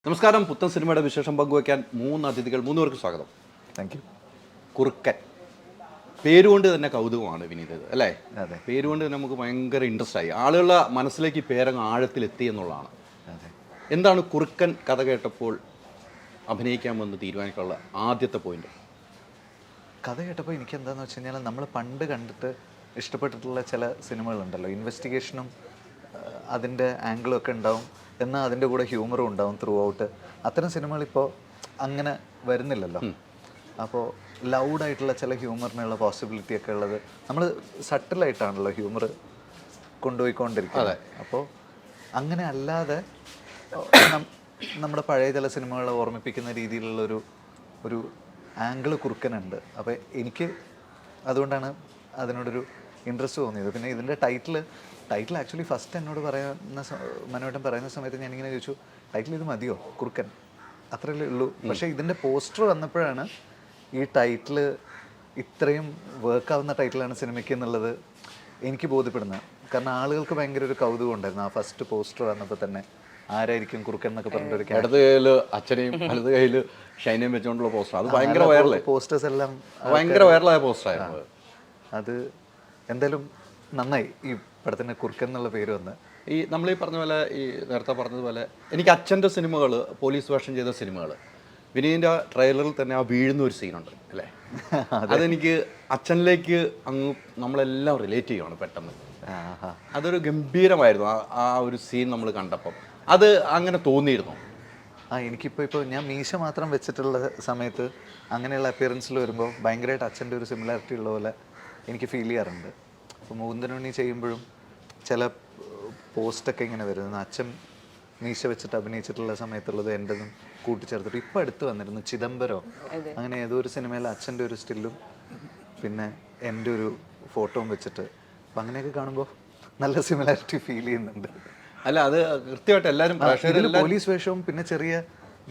നമസ്കാരം. പുത്തൻ സിനിമയുടെ വിശേഷം പങ്കുവയ്ക്കാൻ മൂന്ന് അതിഥികൾ, മൂന്നുപേർക്ക് സ്വാഗതം. Thank you. കുറുക്കൻ പേരുകൊണ്ട് തന്നെ കൗതുകമാണ് വിനീത്, അല്ലേ? അതെ, പേരുകൊണ്ട് തന്നെ നമുക്ക് ഭയങ്കര ഇൻട്രസ്റ്റ് ആയി. ആളുകളുടെ മനസ്സിലേക്ക് ഈ പേരങ്ങ് ആഴത്തിലെത്തി എന്നുള്ളതാണ്. അതെ. എന്താണ് കുറുക്കൻ കഥ കേട്ടപ്പോൾ അഭിനയിക്കാമെന്ന് തീരുമാനിക്കാനുള്ള ആദ്യത്തെ പോയിന്റ്? കഥ കേട്ടപ്പോൾ എനിക്ക് എന്താണെന്ന് വെച്ച് കഴിഞ്ഞാൽ നമ്മൾ പണ്ട് കണ്ടിട്ട് ഇഷ്ടപ്പെട്ടിട്ടുള്ള ചില സിനിമകളുണ്ടല്ലോ, ഇൻവെസ്റ്റിഗേഷനും അതിൻ്റെ ആംഗിളും ഒക്കെ ഉണ്ടാവും, എന്നാൽ അതിൻ്റെ കൂടെ ഹ്യൂമറും ഉണ്ടാവും ത്രൂ ഔട്ട്. അത്തരം സിനിമകളിപ്പോൾ അങ്ങനെ വരുന്നില്ലല്ലോ. അപ്പോൾ ലൗഡായിട്ടുള്ള ചില ഹ്യൂമറിനുള്ള പോസിബിലിറ്റി ഒക്കെ ഉള്ളത് നമ്മൾ സട്ടിലായിട്ടാണല്ലോ ഹ്യൂമർ കൊണ്ടുപോയിക്കൊണ്ടിരിക്കുന്നത്. അപ്പോൾ അങ്ങനെ അല്ലാതെ നമ്മുടെ പഴയ ചില സിനിമകളെ ഓർമ്മിപ്പിക്കുന്ന രീതിയിലുള്ളൊരു ഒരു ആംഗിള് കുറുക്കനുണ്ട്. അപ്പോൾ എനിക്ക് അതുകൊണ്ടാണ് അതിനോടൊരു ഇൻട്രസ്റ്റ് തോന്നിയത്. പിന്നെ ഇതിൻ്റെ ടൈറ്റിൽ ആക്ച്വലി ഫസ്റ്റ് എന്നോട് മനോട്ടം പറയുന്ന സമയത്ത് ഞാനിങ്ങനെ ചോദിച്ചു, ടൈറ്റിൽ ഇത് മതിയോ, കുറുക്കൻ അത്രയല്ലേ ഉള്ളൂ. പക്ഷേ ഇതിൻ്റെ പോസ്റ്റർ വന്നപ്പോഴാണ് ഈ ടൈറ്റിൽ ഇത്രയും വർക്കാവുന്ന ടൈറ്റിലാണ് സിനിമയ്ക്ക് എന്നുള്ളത് എനിക്ക് ബോധ്യപ്പെടുന്നത്. കാരണം ആളുകൾക്ക് ഭയങ്കര ഒരു കൗതുകം ഉണ്ടായിരുന്നു ആ ഫസ്റ്റ് പോസ്റ്റർ വന്നപ്പോൾ തന്നെ. ആരായിരിക്കും കുറുക്കൻ എന്നൊക്കെ പറഞ്ഞിട്ടൊരു ഇടത് കയ്യിൽ അച്ഛനെയും വലത് കയ്യിൽ ഷൈനയും വെച്ചുകൊണ്ടുള്ള പോസ്റ്റർ, അത് ഭയങ്കര വൈറലായി. പോസ്റ്റേഴ്സ് എല്ലാം ഭയങ്കര വൈറലായ പോസ്റ്ററായിരുന്നു. അത് എന്തായാലും നന്നായി ഈ പടത്തിന് കുറുക്കൻ എന്നുള്ള പേര് വന്ന്. ഈ നമ്മൾ ഈ പറഞ്ഞ പോലെ, ഈ നേരത്തെ പറഞ്ഞതുപോലെ, എനിക്ക് അച്ഛൻ്റെ സിനിമകൾ, പോലീസ് വേഷം ചെയ്ത സിനിമകൾ, വിനീതിൻ്റെ ട്രെയിലറിൽ തന്നെ ആ വീഴുന്ന ഒരു സീനുണ്ട്, അല്ലേ? അതെനിക്ക് അച്ഛനിലേക്ക് അങ്ങ് നമ്മളെല്ലാം റിലേറ്റ് ചെയ്യുകയാണ് പെട്ടെന്ന്. അതൊരു ഗംഭീരമായിരുന്നു ആ ഒരു സീൻ നമ്മൾ കണ്ടപ്പം. അത് അങ്ങനെ തോന്നിയിരുന്നു. എനിക്കിപ്പോൾ ഞാൻ മീശ മാത്രം വെച്ചിട്ടുള്ള സമയത്ത് അങ്ങനെയുള്ള അപ്പിയറൻസിൽ വരുമ്പോൾ ഭയങ്കരമായിട്ട് അച്ഛൻ്റെ ഒരു സിമിലാരിറ്റി ഉള്ള പോലെ എനിക്ക് ഫീൽ ചെയ്യാറുണ്ട്. അപ്പോൾ മുകുന്ദനുണ്ണി ചെയ്യുമ്പോഴും ചില പോസ്റ്റൊക്കെ ഇങ്ങനെ വരുന്നത് അച്ഛൻ മീശ വെച്ചിട്ട് അഭിനയിച്ചിട്ടുള്ള സമയത്തുള്ളത് എൻ്റെതും കൂട്ടിച്ചേർത്തിട്ട് ഇപ്പോൾ അടുത്ത് വന്നിരുന്നു ചിദംബരോ അങ്ങനെ ഏതോ ഒരു സിനിമയിൽ അച്ഛൻ്റെ ഒരു സ്റ്റില്ലും പിന്നെ എൻ്റെ ഒരു ഫോട്ടോയും വെച്ചിട്ട്. അപ്പം അങ്ങനെയൊക്കെ കാണുമ്പോൾ നല്ല സിമിലാരിറ്റി ഫീൽ ചെയ്യുന്നുണ്ട്. അല്ല, അത് കൃത്യമായിട്ട് എല്ലാവരും പോലീസ് വേഷവും പിന്നെ ചെറിയ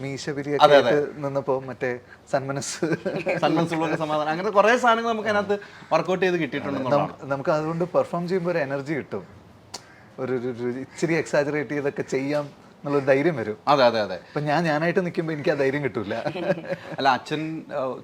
മീശ പിരിയൊക്കെ നിന്നപ്പോൾ മറ്റേ സന്മനസ്സുള്ള സമാധാനം, അങ്ങനെ കുറേ സാധനങ്ങൾ നമുക്ക് അതിനകത്ത് വർക്കൗട്ട് ചെയ്ത് കിട്ടിയിട്ടുണ്ട്. നമുക്ക് അതുകൊണ്ട് പെർഫോം ചെയ്യുമ്പോൾ ഒരു എനർജി കിട്ടും, ഒരു ഇച്ചിരി എക്സാജറേറ്റ് ചെയ്തൊക്കെ ചെയ്യാം എന്നുള്ളൊരു ധൈര്യം വരും. അതെ. അപ്പം ഞാനായിട്ട് നിൽക്കുമ്പോൾ എനിക്ക് ആ ധൈര്യം കിട്ടില്ല. അല്ല, അച്ഛൻ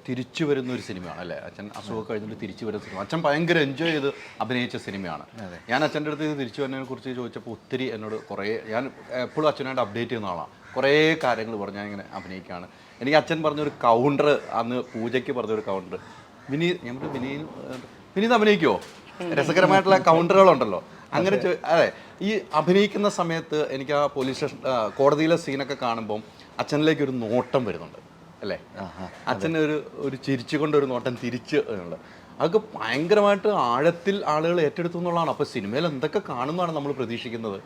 തിരിച്ചു വരുന്ന ഒരു സിനിമയാണ്, അല്ലേ? അച്ഛൻ അസുഖം കഴിഞ്ഞിട്ട് തിരിച്ചു വരുന്ന സിനിമ, അച്ഛൻ ഭയങ്കര എൻജോയ് ചെയ്ത് അഭിനയിച്ച സിനിമയാണ്. ഞാൻ അച്ഛൻ്റെ അടുത്ത് ഇത് തിരിച്ചു വരുന്നതിനെ കുറിച്ച് ചോദിച്ചപ്പോൾ ഒത്തിരി എന്നോട് കുറേ, ഞാൻ എപ്പോഴും അച്ഛനായിട്ട് അപ്ഡേറ്റ് ചെയ്യുന്ന ആളാണ്, കുറേ കാര്യങ്ങൾ പറഞ്ഞു. ഞാൻ ഇങ്ങനെ അഭിനയിക്കുകയാണ്. എനിക്ക് അച്ഛൻ പറഞ്ഞൊരു കൗണ്ടർ, അന്ന് പൂജയ്ക്ക് പറഞ്ഞൊരു കൗണ്ടർ, ഞാൻ പറഞ്ഞു വിനീത് അഭിനയിക്കുമോ, രസകരമായിട്ടുള്ള കൗണ്ടറുകളുണ്ടല്ലോ. അങ്ങനെ അതെ, ഈ അഭിനയിക്കുന്ന സമയത്ത് എനിക്ക് ആ പോലീസ് സ്റ്റേഷൻ കോടതിയിലെ സീനൊക്കെ കാണുമ്പം അച്ഛനിലേക്ക് ഒരു നോട്ടം വരുന്നുണ്ട്, അല്ലേ? അച്ഛന് ഒരു ചിരിച്ചുകൊണ്ടൊരു നോട്ടം തിരിച്ച് ഉണ്ട്. അതൊക്കെ ഭയങ്കരമായിട്ട് ആഴത്തിൽ ആളുകൾ ഏറ്റെടുത്തു എന്നുള്ളതാണ്. അപ്പോൾ സിനിമയിൽ എന്തൊക്കെ കാണുന്നതാണ് നമ്മൾ പ്രതീക്ഷിക്കുന്നത്.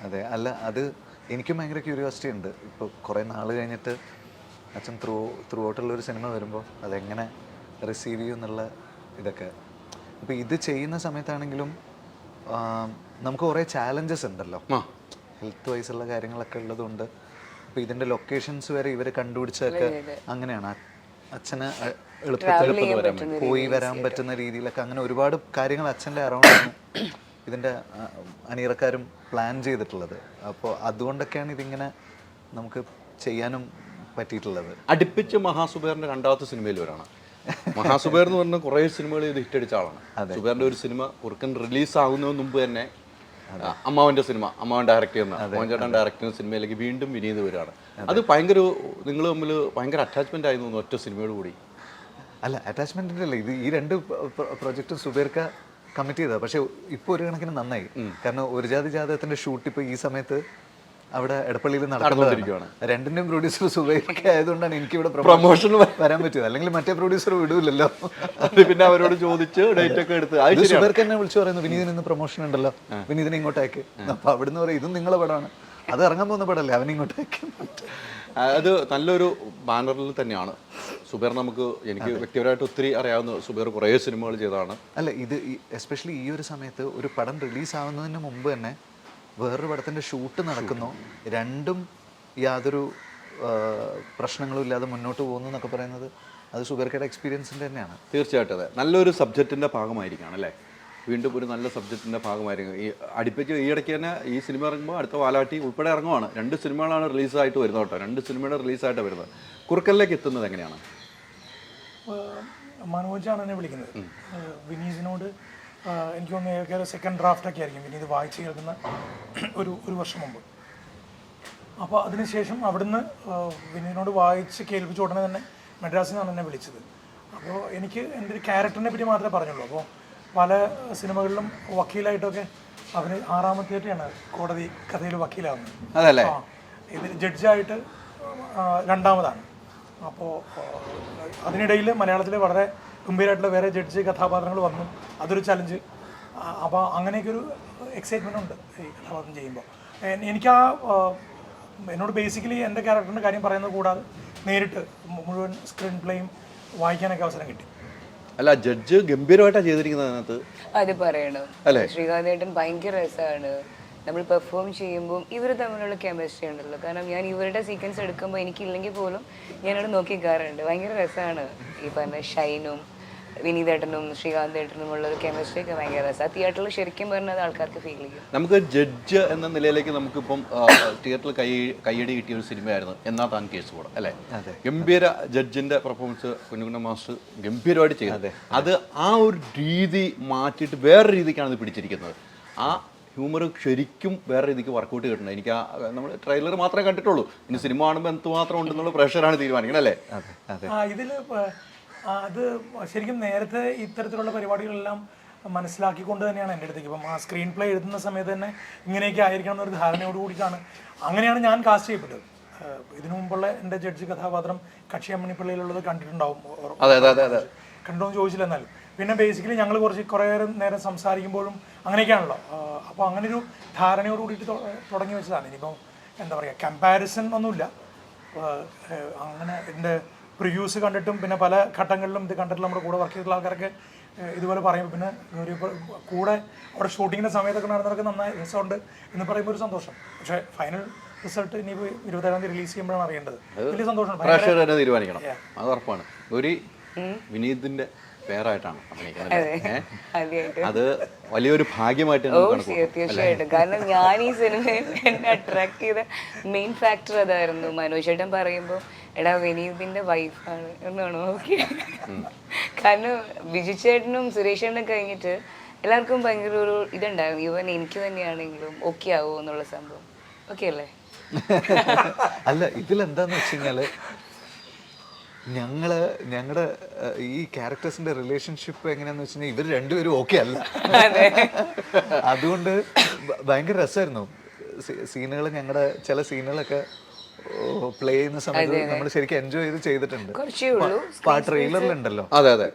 അതെ. അല്ല, അത് എനിക്കും ഭയങ്കര ക്യൂരിയോസിറ്റി ഉണ്ട്. ഇപ്പോൾ കുറേ നാൾ കഴിഞ്ഞിട്ട് അച്ഛൻ ത്രൂ ഔട്ടുള്ളൊരു സിനിമ വരുമ്പോൾ അതെങ്ങനെ റിസീവ് ചെയ്യും എന്നുള്ള ഇതൊക്കെ. അപ്പോൾ ഇത് ചെയ്യുന്ന സമയത്താണെങ്കിലും നമുക്ക് കുറേ ചാലഞ്ചസ് ഉണ്ടല്ലോ, ഹെൽത്ത് വൈസുള്ള കാര്യങ്ങളൊക്കെ ഉള്ളതുകൊണ്ട്. അപ്പോൾ ഇതിൻ്റെ ലൊക്കേഷൻസ് വരെ ഇവർ കണ്ടുപിടിച്ചതൊക്കെ അങ്ങനെയാണ്. അച്ഛന് എളുപ്പത്തിൽ പോയി വരാൻ പറ്റുന്ന രീതിയിലൊക്കെ അങ്ങനെ ഒരുപാട് കാര്യങ്ങൾ അച്ഛൻ്റെ അറൗണ്ടാണ് ഇതിൻ്റെ അണിയറക്കാരും പ്ലാൻ ചെയ്തിട്ടുള്ളത്. അപ്പോൾ അതുകൊണ്ടൊക്കെയാണ് ഇതിങ്ങനെ നമുക്ക് ചെയ്യാനും പറ്റിയിട്ടുള്ളത്. അടുപ്പിച്ച് മഹാസുബേറിൻ്റെ രണ്ടാമത്തെ സിനിമയിൽ വരാണ്. മഹാസുബേർ എന്ന് പറഞ്ഞ കുറേ സിനിമകൾ ഇത് ഹിറ്റടിച്ച ആളാണ്. സുബേറിൻ്റെ ഒരു സിനിമ കുറുക്കൻ റിലീസ് ആകുന്നതിന് മുമ്പ് തന്നെ അമ്മാവൻ്റെ സിനിമ, അമ്മാവൻ ഡയറക്റ്റ് ചെയ്യുന്ന, മോഹൻ ചേട്ടൻ ഡയറക്റ്റ് ചെയ്യുന്ന സിനിമയിലേക്ക് വീണ്ടും വിനീത് വരികയാണ്. അത് ഭയങ്കര, നിങ്ങൾ തമ്മിൽ ഭയങ്കര അറ്റാച്ച്മെന്റ് ആയിരുന്നു ഒറ്റ സിനിമയോട് കൂടി. അല്ല, അറ്റാച്ച്മെന്റിൻ്റെ അല്ല, ഇത് ഈ രണ്ട് പ്രൊജക്റ്റും സുബേർക്ക കമ്മിറ്റ് ചെയ്തതാണ്. പക്ഷെ ഇപ്പോൾ ഒരു കണക്കിന് നന്നായി. കാരണം ഒരു ജാതകത്തിൻ്റെ ഷൂട്ട് ഇപ്പോൾ ഈ സമയത്ത് അവിടെ എടപ്പള്ളിയിൽ നടന്നുകൊണ്ടിരിക്കുകയാണ്. രണ്ടിൻ്റെയും പ്രൊഡ്യൂസർ സുബൈർക്ക് ആയതുകൊണ്ടാണ് എനിക്കിവിടെ പ്രൊമോഷൻ വരാൻ പറ്റിയത്. അല്ലെങ്കിൽ മറ്റേ പ്രൊഡ്യൂസർ വിടൂലല്ലോ. പിന്നെ അവരോട് ചോദിച്ച് ഡേറ്റ് ഒക്കെ എടുത്ത് സുബൈർക്ക് എന്നെ വിളിച്ചു പറയുന്നു, വിനീതിന് ഇന്ന് പ്രൊമോഷൻ ഉണ്ടല്ലോ, വിനീതിനെ ഇങ്ങോട്ടേക്ക്. അപ്പോൾ അവിടുന്ന് പറയും, ഇതും നിങ്ങളെ പടമാണ്, അത് ഇറങ്ങാൻ പോകുന്ന പടമല്ലേ, അവനിങ്ങോട്ടേക്ക്. അത് നല്ലൊരു ബാനറിൽ തന്നെയാണ് സുബേർ. എനിക്ക് വ്യക്തിപരമായിട്ട് ഒത്തിരി അറിയാവുന്ന സുബേർ കുറേ സിനിമകൾ ചെയ്തതാണ്. അല്ല, ഇത് എസ്പെഷ്യലി ഈ ഒരു സമയത്ത് ഒരു പടം റിലീസാവുന്നതിന് മുമ്പ് തന്നെ വേറൊരു പടത്തിൻ്റെ ഷൂട്ട് നടക്കുന്നു, രണ്ടും യാതൊരു പ്രശ്നങ്ങളും ഇല്ലാതെ മുന്നോട്ട് പോകുന്നു എന്നൊക്കെ പറയുന്നത് അത് സുബേർക്കയുടെ എക്സ്പീരിയൻസിൻ്റെ തന്നെയാണ്. തീർച്ചയായിട്ടും അതെ, നല്ലൊരു സബ്ജക്റ്റിൻ്റെ ഭാഗമായിരിക്കണം, അല്ലേ? വീണ്ടും ഒരു നല്ല സബ്ജക്റ്റിൻ്റെ ഭാഗമായിരിക്കും. ഈ അടുപ്പിച്ച് ഈ ഇടയ്ക്ക് തന്നെ ഈ സിനിമ ഇറങ്ങുമ്പോൾ അടുത്ത വാലാട്ടി ഉൾപ്പെടെ ഇറങ്ങുവാണ്. 2 സിനിമകളാണ് റിലീസായിട്ട് വരുന്നത് കേട്ടോ. 2 സിനിമയുടെ റിലീസായിട്ട് വരുന്നത്. കുറുക്കലിലേക്ക് എത്തുന്നത് എങ്ങനെയാണ്? മനോജാണ് എന്നെ വിളിക്കുന്നത്. വിനീതിനോട് എനിക്ക് തോന്നുന്നു സെക്കൻഡ് ഡ്രാഫ്റ്റൊക്കെ ആയിരിക്കും വിനീത് വായിച്ച് കേൾക്കുന്ന ഒരു വർഷം മുമ്പ്. അപ്പോൾ അതിനുശേഷം അവിടുന്ന് വിനീതിനോട് വായിച്ച് കേൾപ്പിച്ച ഉടനെ തന്നെ മദ്രാസിൽ നിന്നാണ് എന്നെ വിളിച്ചത്. അപ്പോൾ എനിക്ക് എൻ്റെ ഒരു ക്യാരക്ടറിനെ പറ്റി മാത്രമേ പറഞ്ഞുള്ളൂ. അപ്പോൾ പല സിനിമകളിലും വക്കീലായിട്ടൊക്കെ അവന് 6ാമത്തേറ്റാണ് കോടതി കഥയിൽ വക്കീലാവുന്നത്. അതല്ലേ? ഇതിൽ ജഡ്ജായിട്ട് 2ാമതാണ്. അപ്പോൾ അതിനിടയിൽ മലയാളത്തിൽ വളരെ ഗംഭീരമായിട്ടുള്ള വേറെ ജഡ്ജ് കഥാപാത്രങ്ങൾ വന്നു. അതൊരു ചലഞ്ച്. അപ്പോൾ അങ്ങനെയൊക്കെ ഒരു എക്സൈറ്റ്മെൻ്റ് ഉണ്ട് ഈ കഥാപാത്രം ചെയ്യുമ്പോൾ. എനിക്ക് എന്നോട് ബേസിക്കലി എൻ്റെ ക്യാരക്ടറിൻ്റെ കാര്യം പറയുന്നത് കൂടാതെ നേരിട്ട് മുഴുവൻ സ്ക്രീൻ പ്ലേയും വായിക്കാനൊക്കെ അവസരം കിട്ടി. അല്ല, ജഡ്ജ് ഗംഭീരമായിട്ടാണ് ചെയ്തിരിക്കുന്നത് അതിനകത്ത്. അത് പറയണം. ശ്രീകാന്ത് ഏട്ടൻ ഭയങ്കര രസമാണ്. നമ്മൾ പെർഫോം ചെയ്യുമ്പോൾ ഇവർ തമ്മിലുള്ള കെമിസ്ട്രി ഉണ്ടല്ലോ. കാരണം ഞാൻ ഇവരുടെ സീക്വൻസ് എടുക്കുമ്പോൾ എനിക്കില്ലെങ്കിൽ പോലും ഞാനവിടെ നോക്കിക്കാറുണ്ട്. ഭയങ്കര രസമാണ്. ഈ പറഞ്ഞ ഷൈനും വിനീതേട്ടനും ശ്രീകാന്ത് ഏട്ടനും ഉള്ള ഒരു കെമിസ്ട്രി ഒക്കെ ഭയങ്കര രസമാണ്. തിയേറ്ററിൽ ശരിക്കും പറഞ്ഞത് ആൾക്കാർക്ക് ഫീൽ ചെയ്യും. നമുക്ക് ജഡ്ജ് എന്ന നിലയിലേക്ക് നമുക്കിപ്പം തിയേറ്ററിൽ കയ്യടി കിട്ടിയ ഒരു സിനിമയായിരുന്നു എന്നാ താൻ കേസ് കൂടെ, അല്ലേ? ഗംഭീര ജഡ്ജിന്റെ പെർഫോമൻസ് കുഞ്ഞുകുണ്ണ മാസ്റ്റർ ഗംഭീരമായിട്ട് ചെയ്തത്. അത് ആ ഒരു രീതി മാറ്റിയിട്ട് വേറെ രീതിക്കാണ് ഇത് പിടിച്ചിരിക്കുന്നത്. ആ ഹ്യൂമർ ശരിക്കും വേറെ രീതിക്ക് വർക്കൗട്ട് കിട്ടുന്നത്. എനിക്ക് നമ്മൾ ട്രെയിലർ മാത്രമേ കണ്ടിട്ടുള്ളൂ. ഇനി സിനിമ കാണുമ്പോൾ എന്തുമാത്രം ഉണ്ടെന്നുള്ള പ്രഷറാണ് തീരുമാനിക്കുന്നത്, അല്ലേ? ഇതിൽ അത് ശരിക്കും നേരത്തെ ഇത്തരത്തിലുള്ള പരിപാടികളെല്ലാം മനസ്സിലാക്കിക്കൊണ്ട് തന്നെയാണ് എൻ്റെ അടുത്തേക്ക്. ഇപ്പം ആ സ്ക്രീൻ പ്ലേ എഴുതുന്ന സമയത്ത് തന്നെ ഇങ്ങനെയൊക്കെ ആയിരിക്കണം എന്നൊരു ധാരണയോട് കൂടിയിട്ടാണ്. അങ്ങനെയാണ് ഞാൻ കാസ്റ്റ് ചെയ്യപ്പെട്ടത്. ഇതിനു മുമ്പുള്ള എൻ്റെ ജഡ്ജ് കഥാപാത്രം കക്ഷിയമ്മണിപ്പള്ളിയിലുള്ളത് കണ്ടിട്ടുണ്ടാവും. കണ്ടോ എന്ന് ചോദിച്ചില്ല. എന്നാലും പിന്നെ ബേസിക്കലി ഞങ്ങൾ കുറേ നേരം സംസാരിക്കുമ്പോഴും അങ്ങനെയൊക്കെയാണല്ലോ. അപ്പോൾ അങ്ങനൊരു ധാരണയോട് കൂടിയിട്ട് തുടങ്ങി വെച്ചതാണ്. ഇനിയിപ്പോൾ എന്താ പറയുക, കമ്പാരിസൺ ഒന്നുമില്ല. അങ്ങനെ എൻ്റെ പ്രിവ്യൂസ് കണ്ടിട്ടും പിന്നെ പല ഘട്ടങ്ങളിലും ഇത് കണ്ടിട്ടുള്ള നമ്മുടെ കൂടെ വർക്ക് ചെയ്തിട്ടുള്ള ആൾക്കാരൊക്കെ ഇതുപോലെ പറയുമ്പോൾ പിന്നെ കൂടെ അവിടെ ഷൂട്ടിങ്ങിൻ്റെ സമയത്തൊക്കെ നടന്നവർക്ക് നന്നായി രസമുണ്ട് എന്ന് പറയുമ്പോൾ ഒരു സന്തോഷം. പക്ഷേ ഫൈനൽ റിസൾട്ട് ഇനിയിപ്പോൾ 27-ാം തീയതി റിലീസ് ചെയ്യുമ്പോഴാണ് അറിയേണ്ടത്. വലിയ സന്തോഷമാണ്. തീരുമാനിക്കണം, അത് ഉറപ്പാണ്. ഒരു വിനീതിന്റെ പേരായിട്ടാണ് അഭിനയിക്കുന്നത്. അത് വലിയൊരു ഭാഗ്യമായിട്ട് തീർച്ചയായിട്ടും. കാരണം ഞാൻ ഈ സിനിമയിൽ എന്നെ അട്രാക്ട് ചെയ്ത മെയിൻ ഫാക്ടർ അതായിരുന്നു. മനോജ് ചേട്ടൻ പറയുമ്പോൾ എടാ വിനീതിന്റെ വൈഫാണ് എന്നാണ്. ഓക്കെ, കാരണം ബിജു ചേട്ടനും സുരേഷ് ചേട്ടനും കഴിഞ്ഞിട്ട് എല്ലാവർക്കും ഭയങ്കര ഒരു ഇതുണ്ടായിരുന്നു. ഈവൻ എനിക്ക് തന്നെയാണെങ്കിലും ഓക്കെ ആവുമോ എന്നുള്ള സംഭവം. ഓക്കെ അല്ലേ? അല്ല, ഇതിലെന്താന്ന് വെച്ച് കഴിഞ്ഞാല് ഞങ്ങളുടെ ഈ ക്യാരക്ടേഴ്സിന്റെ റിലേഷൻഷിപ്പ് എങ്ങനെയാന്ന് വെച്ച് കഴിഞ്ഞാൽ ഇവർ രണ്ടുപേരും ഓക്കെ അല്ല. അതുകൊണ്ട് ഭയങ്കര രസമായിരുന്നു സീനുകൾ. ഞങ്ങളുടെ ചില സീനുകളൊക്കെ പ്ലേ ചെയ്യുന്ന സമയത്ത് നമ്മൾ ശരിക്കും എൻജോയ് ചെയ്തിട്ടുണ്ട്. ട്രെയിലറിലുണ്ടല്ലോ. അതെ അതെ,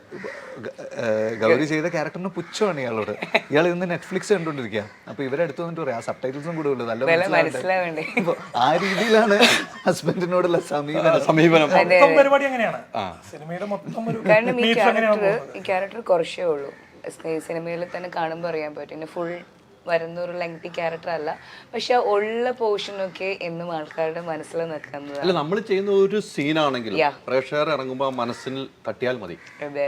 ഗൗരി ചെയ്ത ക്യാരക്ടറിന് പുച്ഛമാണ് ഇയാളോട്. ഇയാൾ ഇന്ന് നെറ്റ്ഫ്ലിക്സ് കണ്ടോണ്ടിരിക്കുക. അപ്പൊ ഇവരെ അടുത്ത് വന്നിട്ട് പറയാം, ആ സബ് ടൈറ്റിൽസും കൂടെ ഉള്ളൂ, നല്ല ആ രീതിയിലാണ് ഹസ്ബൻഡിനോടുള്ള സമീപനം. പരിപാടി അങ്ങനെയാണ് സിനിമയുടെ മൊത്തം. കാരണം ഈ ക്യാരക്ടർ കുറച്ചേ ഉള്ളൂ. സിനിമയിൽ തന്നെ കാണുമ്പോൾ അറിയാൻ പറ്റും. ഫുൾ വരുന്ന ഒരു ലെങ്തി ക്യാരക്ടർ അല്ല, പക്ഷെ ഉള്ള പോർഷനൊക്കെ എന്നും ആൾക്കാരുടെ മനസ്സിൽ നിൽക്കുന്നത്. അല്ല, നമ്മൾ ചെയ്യുന്ന ഒരു സീനാണെങ്കിൽ പ്രേക്ഷകർ ഇറങ്ങുമ്പോൾ മനസ്സിൽ തട്ടിയാൽ മതി,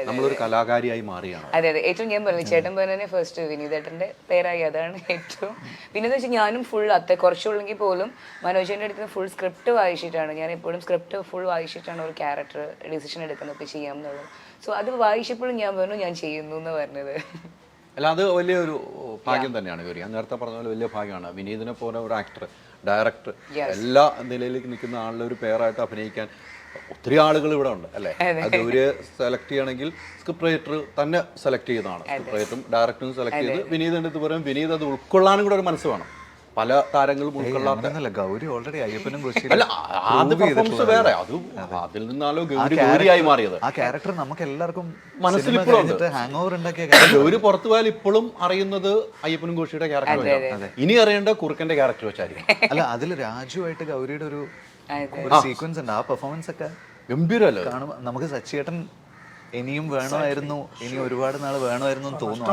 നമ്മളൊരു കലാകാരിയായി മാറിയാണ്. അതെ അതെ, ഏറ്റവും ഞാൻ പറഞ്ഞു ചേട്ടൻ പറഞ്ഞ ഫസ്റ്റ് വിനീതേട്ടൻ്റെ പേരായി. അതാണ് ഏറ്റവും. പിന്നെ എന്ന് വെച്ചാൽ ഞാനും ഫുൾ കുറച്ചുള്ളെങ്കിൽ പോലും മനോജൻ്റെ അടുത്ത് ഫുൾ സ്ക്രിപ്റ്റ് വായിച്ചിട്ടാണ്. ഞാൻ എപ്പോഴും സ്ക്രിപ്റ്റ് ഫുൾ വായിച്ചിട്ടാണ് ഒരു ക്യാരക്ടർ ഡിസിഷൻ എടുക്കുന്നതൊക്കെ ചെയ്യാം എന്നുള്ളത്. സോ അത് വായിച്ചപ്പോഴും ഞാൻ പറഞ്ഞു ഞാൻ ചെയ്യുന്നു എന്ന് പറഞ്ഞത്. അല്ല, അത് വലിയൊരു ഭാഗ്യം തന്നെയാണ് ഗൗരി. ഞാൻ നേരത്തെ പറഞ്ഞ പോലെ വലിയ ഭാഗ്യമാണ്. വിനീതിനെ പോലെ ഒരു ആക്ടർ, ഡയറക്ടർ, എല്ലാ നിലയിലേക്ക് നിൽക്കുന്ന ആളുടെ ഒരു പേരായിട്ട് അഭിനയിക്കാൻ ഒത്തിരി ആളുകൾ ഇവിടെ ഉണ്ട്, അല്ലേ? അത് ഒരു സെലക്ട് ചെയ്യണമെങ്കിൽ സ്ക്രിപ്റ്റ് റൈറ്റർ തന്നെ സെലക്ട് ചെയ്തതാണ്. സ്ക്രിപ്റ്റ് റൈറ്ററും ഡയറക്ടറും സെലക്ട് ചെയ്ത് വിനീതിൻ്റെ അടുത്ത് പറയും. വിനീത് അത് ഉൾക്കൊള്ളാനും കൂടെ ഒരു മനസ്സ് വേണം. പല താരങ്ങളും ഉൾക്കൊള്ളാത്ത ഗൗരി ഓൾറെഡി അയ്യപ്പനും അല്ല, അത് പെർഫോമൻസ് വേറെ. അത് അതിൽ നിന്നാലോ ഗൗരിയായി മാറിയത്. ആ ക്യാരക്ടർ നമുക്ക് എല്ലാവർക്കും മനസ്സിൽ ഇപ്പോഴും ഹാങ് ഓവർ ഉണ്ടാക്കിയ ഗൗരി പുറത്തു പോയാൽ ഇപ്പോഴും അറിയുന്നത് അയ്യപ്പനും ഘോഷിയുടെ ക്യാരക്ടർ വെച്ചാണ്. ഇനി അറിയേണ്ട കുറുക്കന്റെ ക്യാരക്ടർ വെച്ചായിരിക്കും. അല്ല, അതിൽ രാജുവായിട്ട് ഗൗരിയുടെ ഒരു സീക്വൻസ് ഉണ്ട്. ആ പെർഫോമൻസ് ഒക്കെ ഗംഭീരമല്ലേ? കാണുമ്പോൾ നമുക്ക് സച്ചിയേട്ടൻ ഇനിയും വേണമായിരുന്നു, ഇനി ഒരുപാട് നാൾ വേണമായിരുന്നു എന്ന് തോന്നുന്നു.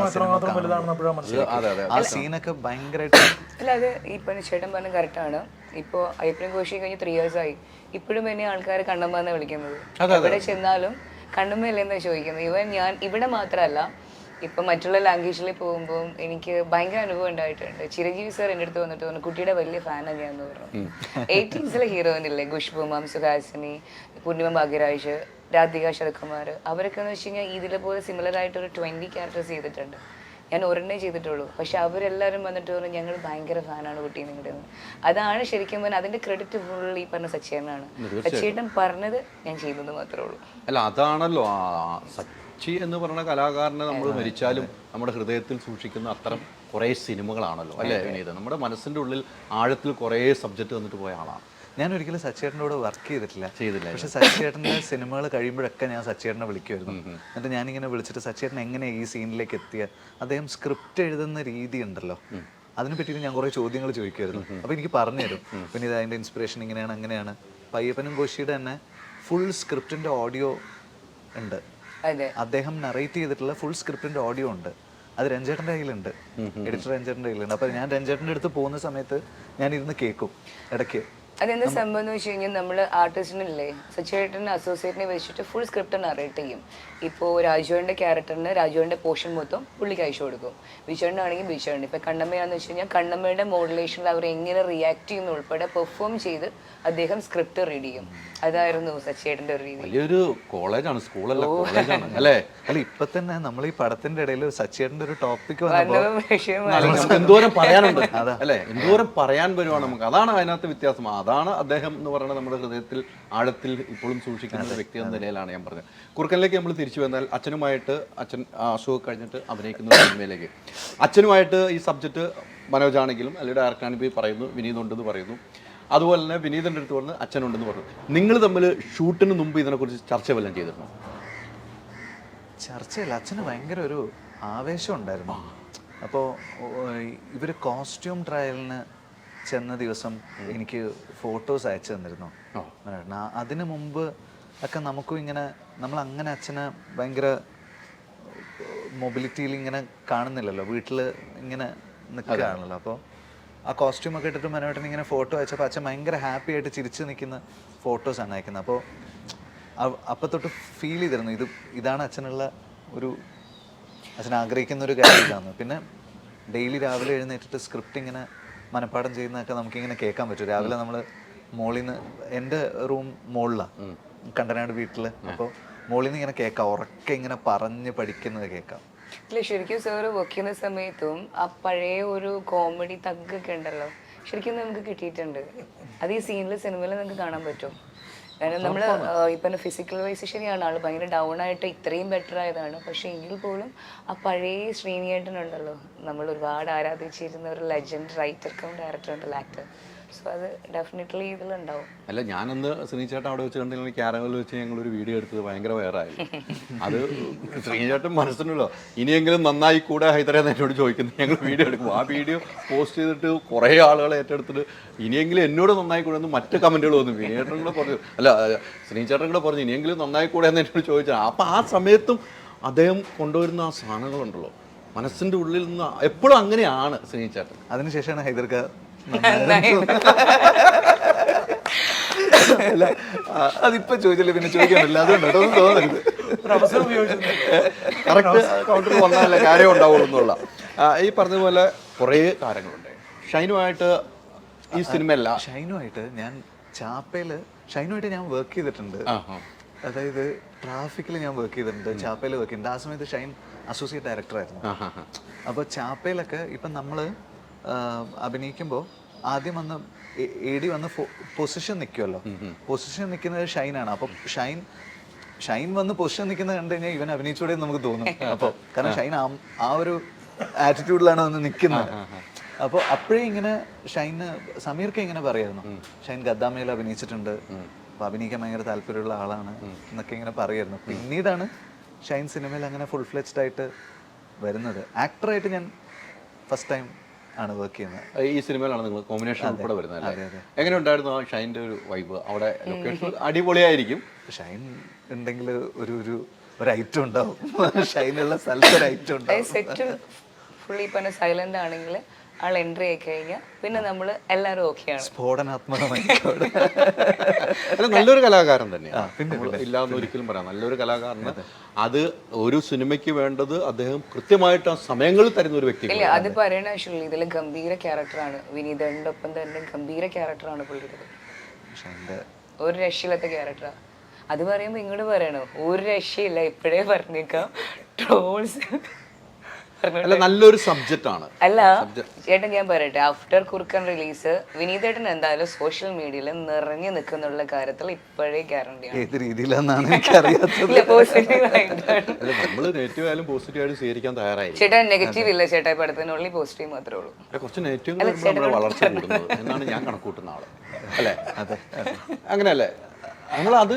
ആ സീനൊക്കെ ഭയങ്കരമായിട്ട്. അല്ല, അത് ഇപ്പൊ ചേട്ടൻ പറഞ്ഞ കറക്റ്റാണ്. ഇപ്പോൾ അയ്യപ്പനും ഘോഷി കഴിഞ്ഞ് 3 years ആയി. ഇപ്പോഴും എന്നെ ആൾക്കാർ കണ്ണമ്മ വിളിക്കുന്നത്. എവിടെ ചെന്നാലും കണ്ണമ്മയല്ലേ എന്നാ ചോദിക്കുന്നത്. ഇവൻ ഞാൻ ഇവിടെ മാത്രമല്ല ഇപ്പം മറ്റുള്ള ലാംഗ്വേജിൽ പോകുമ്പോൾ എനിക്ക് ഭയങ്കര അനുഭവം ഉണ്ടായിട്ടുണ്ട്. ചിരഞ്ജീവി സാർ എൻ്റെ അടുത്ത് വന്നിട്ട് പറഞ്ഞു കുട്ടിയുടെ വലിയ ഫാനാണ് ഞാൻ എന്ന് പറഞ്ഞു. 80s ഹീറോയിനില്ലേ, ഖുഷ്ബു മാം, സുഹാസിനി, പൂർണിമ ഭാഗ്യരാജ്, രാധിക ശരത്കുമാർ, അവരൊക്കെ എന്ന് വെച്ച് കഴിഞ്ഞാൽ ഇതിലെ പോലെ സിമിലർ ആയിട്ടൊരു 20 ക്യാരക്ടേഴ്സ് ചെയ്തിട്ടുണ്ട്. ഞാൻ ഒരെണ്ണേ ചെയ്തിട്ടുള്ളൂ. പക്ഷെ അവരെല്ലാവരും വന്നിട്ട് പറഞ്ഞു ഞങ്ങൾ ഭയങ്കര ഫാനാണ് കുട്ടി നിങ്ങളുടെ. അതാണ് ശരിക്കും പറഞ്ഞാൽ അതിൻ്റെ ക്രെഡിറ്റ് ഫുൾ ഈ പറഞ്ഞ സച്ചേട്ടനാണ്. സച്ചേട്ടൻ പറഞ്ഞത് ഞാൻ ചെയ്യുന്നത് മാത്രമേ ഉള്ളൂ. അല്ല അതാണല്ലോ സച്ചി എന്ന് പറയുന്ന കലാകാരനെ നമ്മൾ മരിച്ചാലും നമ്മുടെ ഹൃദയത്തിൽ സൂക്ഷിക്കുന്ന അത്തരം കുറേ സിനിമകളാണല്ലോ അല്ലേ വിനീത്? നമ്മുടെ മനസ്സിൻ്റെ ഉള്ളിൽ ആഴത്തിൽ കുറേ സബ്ജക്റ്റ് വന്നിട്ട് പോയ ആളാണ്. ഞാൻ ഒരിക്കലും സച്ചേട്ടൻ്റെ കൂടെ വർക്ക് ചെയ്തിട്ടില്ല. പക്ഷെ സച്ചേട്ടൻ്റെ സിനിമകൾ കഴിയുമ്പോഴൊക്കെ ഞാൻ സച്ചേട്ടനെ വിളിക്കുമായിരുന്നു. എന്നിട്ട് ഞാനിങ്ങനെ വിളിച്ചിട്ട് സച്ചേട്ടൻ എങ്ങനെയാണ് ഈ സീനിലേക്ക് എത്തിയ, അദ്ദേഹം സ്ക്രിപ്റ്റ് എഴുതുന്ന രീതി ഉണ്ടല്ലോ, അതിനെ പറ്റിയിട്ട് ഞാൻ കുറേ ചോദ്യങ്ങൾ ചോദിക്കുമായിരുന്നു. അപ്പോൾ എനിക്ക് പറഞ്ഞു തരും പിന്നെ ഇത് അതിൻ്റെ ഇൻസ്പിറേഷൻ ഇങ്ങനെയാണ് അങ്ങനെയാണ്. പയ്യപ്പനും കോശിയുടെ തന്നെ ഫുൾ സ്ക്രിപ്റ്റിൻ്റെ ഓഡിയോ ഉണ്ട്. അദ്ദേഹം നറേറ്റ് ചെയ്തിട്ടുള്ള ഫുൾ സ്ക്രിപ്റ്റിൻ്റെ ഓഡിയോ ഉണ്ട്. അത് രഞ്ജേട്ടൻ്റെ കയ്യിലുണ്ട്, എഡിറ്റർ രഞ്ജേട്ടൻ്റെ കയ്യിലുണ്ട്. അപ്പോൾ ഞാൻ രഞ്ജേട്ടൻ്റെ അടുത്ത് പോകുന്ന സമയത്ത് ഞാൻ ഇരുന്ന് കേൾക്കും ഇടയ്ക്ക്. അതെന്താ സംഭവം എന്ന് വെച്ച് കഴിഞ്ഞാൽ നമ്മൾ ആർട്ടിസ്റ്റിനില്ലേ സച്ചേട്ടനെ അസോസിയേറ്റിനെ വെച്ചിട്ട് ഫുൾ സ്ക്രിപ്റ്റ് നറേറ്റ് ചെയ്യും. ഇപ്പോൾ രാജുവിൻ്റെ ക്യാരക്ടറിന് രാജുവിൻ്റെ പോർഷൻ മൊത്തം പുള്ളിക്ക് അയച്ചു കൊടുക്കും. ബിജുവേട്ടനാണെങ്കിൽ ബിജുവേട്ടൻ. ഇപ്പോൾ കണ്ണമ്മയാണെന്ന് വെച്ച് കഴിഞ്ഞാൽ കണ്ണമ്മയുടെ മോഡുലേഷനിൽ അവർ എങ്ങനെ റിയാക്ട് ചെയ്യുന്ന ഉൾപ്പെടെ പെർഫോം ചെയ്ത് അദ്ദേഹം സ്ക്രിപ്റ്റ് റീഡ് ചെയ്യും. അതായിരുന്നു സച്ചേട്ടൻ്റെ ഒരു രീതി. വലിയൊരു കോളേജാണ്, സ്കൂളല്ല കോളേജാണ് അല്ലേ? അല്ല ഇപ്പൊ തന്നെ നമ്മൾ ഈ പടത്തിന്റെ ഇടയിൽ സച്ചേട്ടൻ്റെ ഒരു ടോപ്പിക് എന്തോരം പറയാനുണ്ട് അല്ലേ? എന്തോരം പറയാൻ വരുവാണ് നമുക്ക്. അതാണ് അതിനകത്ത് വ്യത്യാസം. അതാണ് അദ്ദേഹം എന്ന് പറയുന്നത് നമ്മുടെ ഹൃദയത്തിൽ ആഴത്തിൽ ഇപ്പോഴും സൂക്ഷിക്കുന്ന ഒരു വ്യക്തി എന്ന നിലയിലാണ് ഞാൻ പറഞ്ഞത്. കുറുക്കനിലേക്ക് നമ്മൾ തിരിച്ചു വന്നാൽ അച്ഛനുമായിട്ട് അച്ഛൻ അസുഖം കഴിഞ്ഞിട്ട് അഭിനയിക്കുന്ന സിനിമയിലേക്ക് അച്ഛനുമായിട്ട് ഈ സബ്ജക്റ്റ് മനോജാണെങ്കിലും അല്ലെങ്കിൽ ഡയറക്ടറാണെങ്കിൽ പറയുന്നു വിനീതുണ്ടെന്ന് പറയുന്നു. അതുപോലെ തന്നെ വിനീതിൻ്റെ അടുത്ത് പറഞ്ഞ് അച്ഛനുണ്ടെന്ന് പറഞ്ഞു. നിങ്ങൾ തമ്മിൽ ഷൂട്ടിന് മുമ്പ് ഇതിനെക്കുറിച്ച് ചർച്ച വല്ലതും ചെയ്തിരുന്നു? ചർച്ചയില്ല, അച്ഛന് ഭയങ്കര ഒരു ആവേശം ഉണ്ടായിരുന്നു. അപ്പോൾ ഇവർ കോസ്റ്റ്യൂം ട്രയലിന് ചെന്ന ദിവസം എനിക്ക് ഫോട്ടോസ് അയച്ചു തന്നിരുന്നു. അതിനു മുമ്പ് ഒക്കെ നമുക്കും ഇങ്ങനെ നമ്മളങ്ങനെ അച്ഛനെ ഭയങ്കര മൊബിലിറ്റിയിൽ ഇങ്ങനെ കാണുന്നില്ലല്ലോ, വീട്ടിൽ ഇങ്ങനെ നിൽക്കുകയാണല്ലോ. അപ്പോൾ ആ കോസ്റ്റ്യൂമൊക്കെ ഇട്ടിട്ട് മനോട്ടൻ ഇങ്ങനെ ഫോട്ടോ അയച്ചപ്പോൾ അച്ഛൻ ഭയങ്കര ഹാപ്പി ആയിട്ട് ചിരിച്ച് നിൽക്കുന്ന ഫോട്ടോസാണ് അയക്കുന്നത്. അപ്പോൾ തൊട്ട് ഫീൽ ചെയ്തിരുന്നു ഇതാണ് അച്ഛനുള്ള ഒരു അച്ഛൻ ആഗ്രഹിക്കുന്ന ഒരു കാര്യം ഇതാണ്. പിന്നെ ഡെയിലി രാവിലെ എഴുന്നേറ്റിട്ട് സ്ക്രിപ്റ്റ് ഇങ്ങനെ മനപ്പാഠം ചെയ്യുന്നതൊക്കെ നമുക്കിങ്ങനെ കേൾക്കാൻ പറ്റും. രാവിലെ നമ്മൾ മോളിൽ നിന്ന്, എൻ്റെ റൂം മുകളിലാണ് കണ്ടനാട് വീട്ടിൽ, അപ്പോൾ മോളിൽ നിന്ന് ഇങ്ങനെ കേൾക്കാം, ഉറക്കെ ഇങ്ങനെ പറഞ്ഞ് പഠിക്കുന്നത് കേൾക്കാം. ഇല്ല ശരിക്കും സാറ് വർക്ക് ചെയ്യുന്ന സമയത്തും ആ പഴയ ഒരു കോമഡി തഗ്ഗൊക്കെ ഉണ്ടല്ലോ, ശരിക്കും നമുക്ക് കിട്ടിയിട്ടുണ്ട്. അത് ഈ സീനിൽ സിനിമയിൽ നമുക്ക് കാണാൻ പറ്റും. കാരണം നമ്മൾ ഇപ്പം ഫിസിക്കൽ വൈസ് ശരിയാണ്, ആൾ ഭയങ്കര ഡൗൺ ആയിട്ട് ഇത്രയും ബെറ്റർ ആയതാണ്. പക്ഷേ എങ്കിൽ പോലും ആ പഴയ ശ്രീനിയേട്ടനുണ്ടല്ലോ, നമ്മൾ ഒരുപാട് ആരാധിച്ചിരുന്ന ഒരു ലെജൻഡ് റൈറ്റർ കം ഡയറക്ടർ ഉണ്ടല്ലോ, ആക്ടർ. സോ അത് ഡെഫിനറ്റ്ലി ഇതിലുണ്ടാവും. അല്ല ഞാനന്ന് ശ്രീചേട്ടൻ അവിടെ വെച്ച് കണ്ടെങ്കിൽ ക്യാരവൽ വെച്ച് ഞങ്ങളൊരു വീഡിയോ എടുത്തത് ഭയങ്കര വൈറലായി. അത് ശ്രീചേട്ടൻ മനസ്സിനല്ലോ ഇനിയെങ്കിലും നന്നായി കൂടെ ഹൈദരാബാദ് എന്നോട് ചോദിക്കുന്നത്. ഞങ്ങൾ വീഡിയോ എടുക്കും, ആ വീഡിയോ പോസ്റ്റ് ചെയ്തിട്ട് കുറേ ആളുകൾ ഏറ്റെടുത്തിട്ട് ഇനിയെങ്കിലും എന്നോട് നന്നായി കൂടെ എന്ന് മറ്റ് കമൻറ്റുകൾ വന്നു. വിനയേട്ടൻ കൂടെ പറഞ്ഞു, അല്ല ശ്രീചേട്ടൻ കൂടെ പറഞ്ഞു ഇനിയെങ്കിലും നന്നായി കൂടെ എന്ന് എന്നോട് ചോദിച്ചാൽ. അപ്പം ആ സമയത്തും അദ്ദേഹം കൊണ്ടുവരുന്ന ആ സാധനങ്ങളുണ്ടല്ലോ മനസ്സിൻ്റെ ഉള്ളിൽ നിന്ന് എപ്പോഴും അങ്ങനെയാണ് ശ്രീചേട്ടൻ. അതിനുശേഷമാണ് ഹൈദർക്ക അല്ല അതിപ്പോ ചോദിച്ചില്ല, പിന്നെ ചോദിക്കാനില്ല, അതുകൊണ്ടൊന്നും തോന്നരുത്. കറക്റ്റ് കൗണ്ടറിൽ വന്നാലേ കാര്യം ഉണ്ടാവുള്ളൂ എന്നുള്ള ഈ പറഞ്ഞതുപോലെ കുറേ കാര്യങ്ങളുണ്ട്. ഷൈനുമായിട്ട് ഈ സിനിമയല്ല, ഷൈനുമായിട്ട് ഞാൻ ഷൈനുമായിട്ട് ഞാൻ വർക്ക് ചെയ്തിട്ടുണ്ട്. അതായത് ട്രാഫിക്കിൽ ഞാൻ വർക്ക് ചെയ്തിട്ടുണ്ട്, ചാപ്പയിൽ വർക്ക് ചെയ്തിട്ടുണ്ട്. ആ സമയത്ത് ഷൈൻ അസോസിയേറ്റ് ഡയറക്ടറായിരുന്നു. അപ്പോൾ ചാപ്പയിലൊക്കെ ഇപ്പം നമ്മൾ അഭിനയിക്കുമ്പോൾ ആദ്യം വന്ന് എ.ഡി. വന്ന് പൊസിഷൻ നിൽക്കുമല്ലോ, പൊസിഷൻ നിൽക്കുന്നത് ഷൈനാണ്. അപ്പം ഷൈൻ വന്ന് പൊസിഷൻ നിൽക്കുന്നത് കണ്ടു കഴിഞ്ഞാൽ ഇവൻ അഭിനയിച്ചൂടെ നമുക്ക് തോന്നും. അപ്പോൾ കാരണം ഷൈൻ ആ ഒരു ആറ്റിറ്റ്യൂഡിലാണ് വന്ന് നിൽക്കുന്നത്. അപ്പോൾ അപ്പോഴേ ഇങ്ങനെ ഷൈന് സമീർക്ക് ഇങ്ങനെ പറയായിരുന്നു, ഷൈൻ ഗദ്ദാമയിൽ അഭിനയിച്ചിട്ടുണ്ട്, അപ്പോൾ അഭിനയിക്കാൻ ഭയങ്കര താല്പര്യമുള്ള ആളാണ് എന്നൊക്കെ ഇങ്ങനെ പറയായിരുന്നു. പിന്നീടാണ് ഷൈൻ സിനിമയിൽ അങ്ങനെ ഫുൾ ഫ്ലെജ്ഡ് ആയിട്ട് വരുന്നത്. ആക്ടറായിട്ട് ഞാൻ ഫസ്റ്റ് ടൈം ആണ് വർക്ക് ചെയ്യുന്നത്. ഈ സിനിമയിലാണ് നിങ്ങൾ കോമ്പിനേഷൻ ഉൾപ്പെടെ വരുന്നത് അല്ലേ? എങ്ങനെ ഉണ്ടായിരുന്നു ആ ഷൈൻ്റെ ഒരു വൈബ്? അവിടെ ലൊക്കേഷൻ അടിപൊളിയായിരിക്കും. ഷൈൻ ഉണ്ടെങ്കിൽ ഒരു ഐറ്റം ഉണ്ടാവും, ഷൈനുള്ള സ്ഥലത്ത് ഒരു ഐറ്റം ഉണ്ടാവും. സെറ്റ് ഫുള്ളി ഇപ്പം സൈലന്റ് ആണെങ്കിൽ ആൾ എൻട്രി ആയി കഴിഞ്ഞാൽ പിന്നെ നമ്മൾ എല്ലാവരും ഓക്കെയാണ്. സ്ഫോടനാത്മകമായി അല്ല, നല്ലൊരു കലാകാരൻ തന്നെയാണ്, ഇല്ലാന്ന് ഒരിക്കലും പറയാം. നല്ലൊരു കലാകാരന് അത് ഒരു സിനിമയ്ക്ക് വേണ്ടത് അദ്ദേഹം കൃത്യമായിട്ട് ആ സമയങ്ങളിൽ തരുന്ന ഒരു വ്യക്തി. ഇല്ല, അത് പറയണ ആവശ്യമില്ല. ഇതിൽ ഗംഭീര ക്യാരക്ടറാണ്. വിനീതന്റെ ഒപ്പം തന്നെ ഗംഭീര ക്യാരക്ടറാണ് പുള്ളിയുടെ. ഒരു രക്ഷയില്ലാത്ത ക്യാരക്ടറാണ്. അത് പറയുമ്പോൾ ഇങ്ങോട്ട് പറയണോ, ഒരു രക്ഷയില്ല, ഇപ്പോഴേ പറഞ്ഞേക്കാം. ട്രോൾസ് അല്ല, നല്ലൊരു സബ്ജക്റ്റ് ആണ്. അല്ല ചേട്ടൻ, ഞാൻ പറയട്ടെ, ആഫ്റ്റർ കുറുക്കൻ റിലീസ് വിനീതേട്ടൻ എന്തായാലും സോഷ്യൽ മീഡിയയിൽ നിറഞ്ഞു നിൽക്കുന്നുള്ള കാര്യത്തിൽ ഇപ്പോഴേ ഗ്യാരണ്ടിയാണ്. ഏത് രീതിയിലാണെന്നാണ് എനിക്കറിയാത്തത്. നമ്മൾ നെഗറ്റീവ് ആയാലും പോസിറ്റീവ് ആയിട്ട് സ്വീകരിക്കാൻ തയ്യാറായി. ചേട്ടാ നെഗറ്റീവ് ഇല്ല ചേട്ടാ, പടത്തിനുള്ളിൽ പോസിറ്റീവ് മാത്രമേ ഉള്ളൂ. കുറച്ച് നെഗറ്റീവ് നമ്മുടെ വളർച്ച കൂടുന്നത് എന്നാണ് ഞാൻ കണക്കൂട്ടുന്ന ആള്, അല്ലേ? അതെ, അങ്ങനെയല്ലേ? നമ്മൾ അത്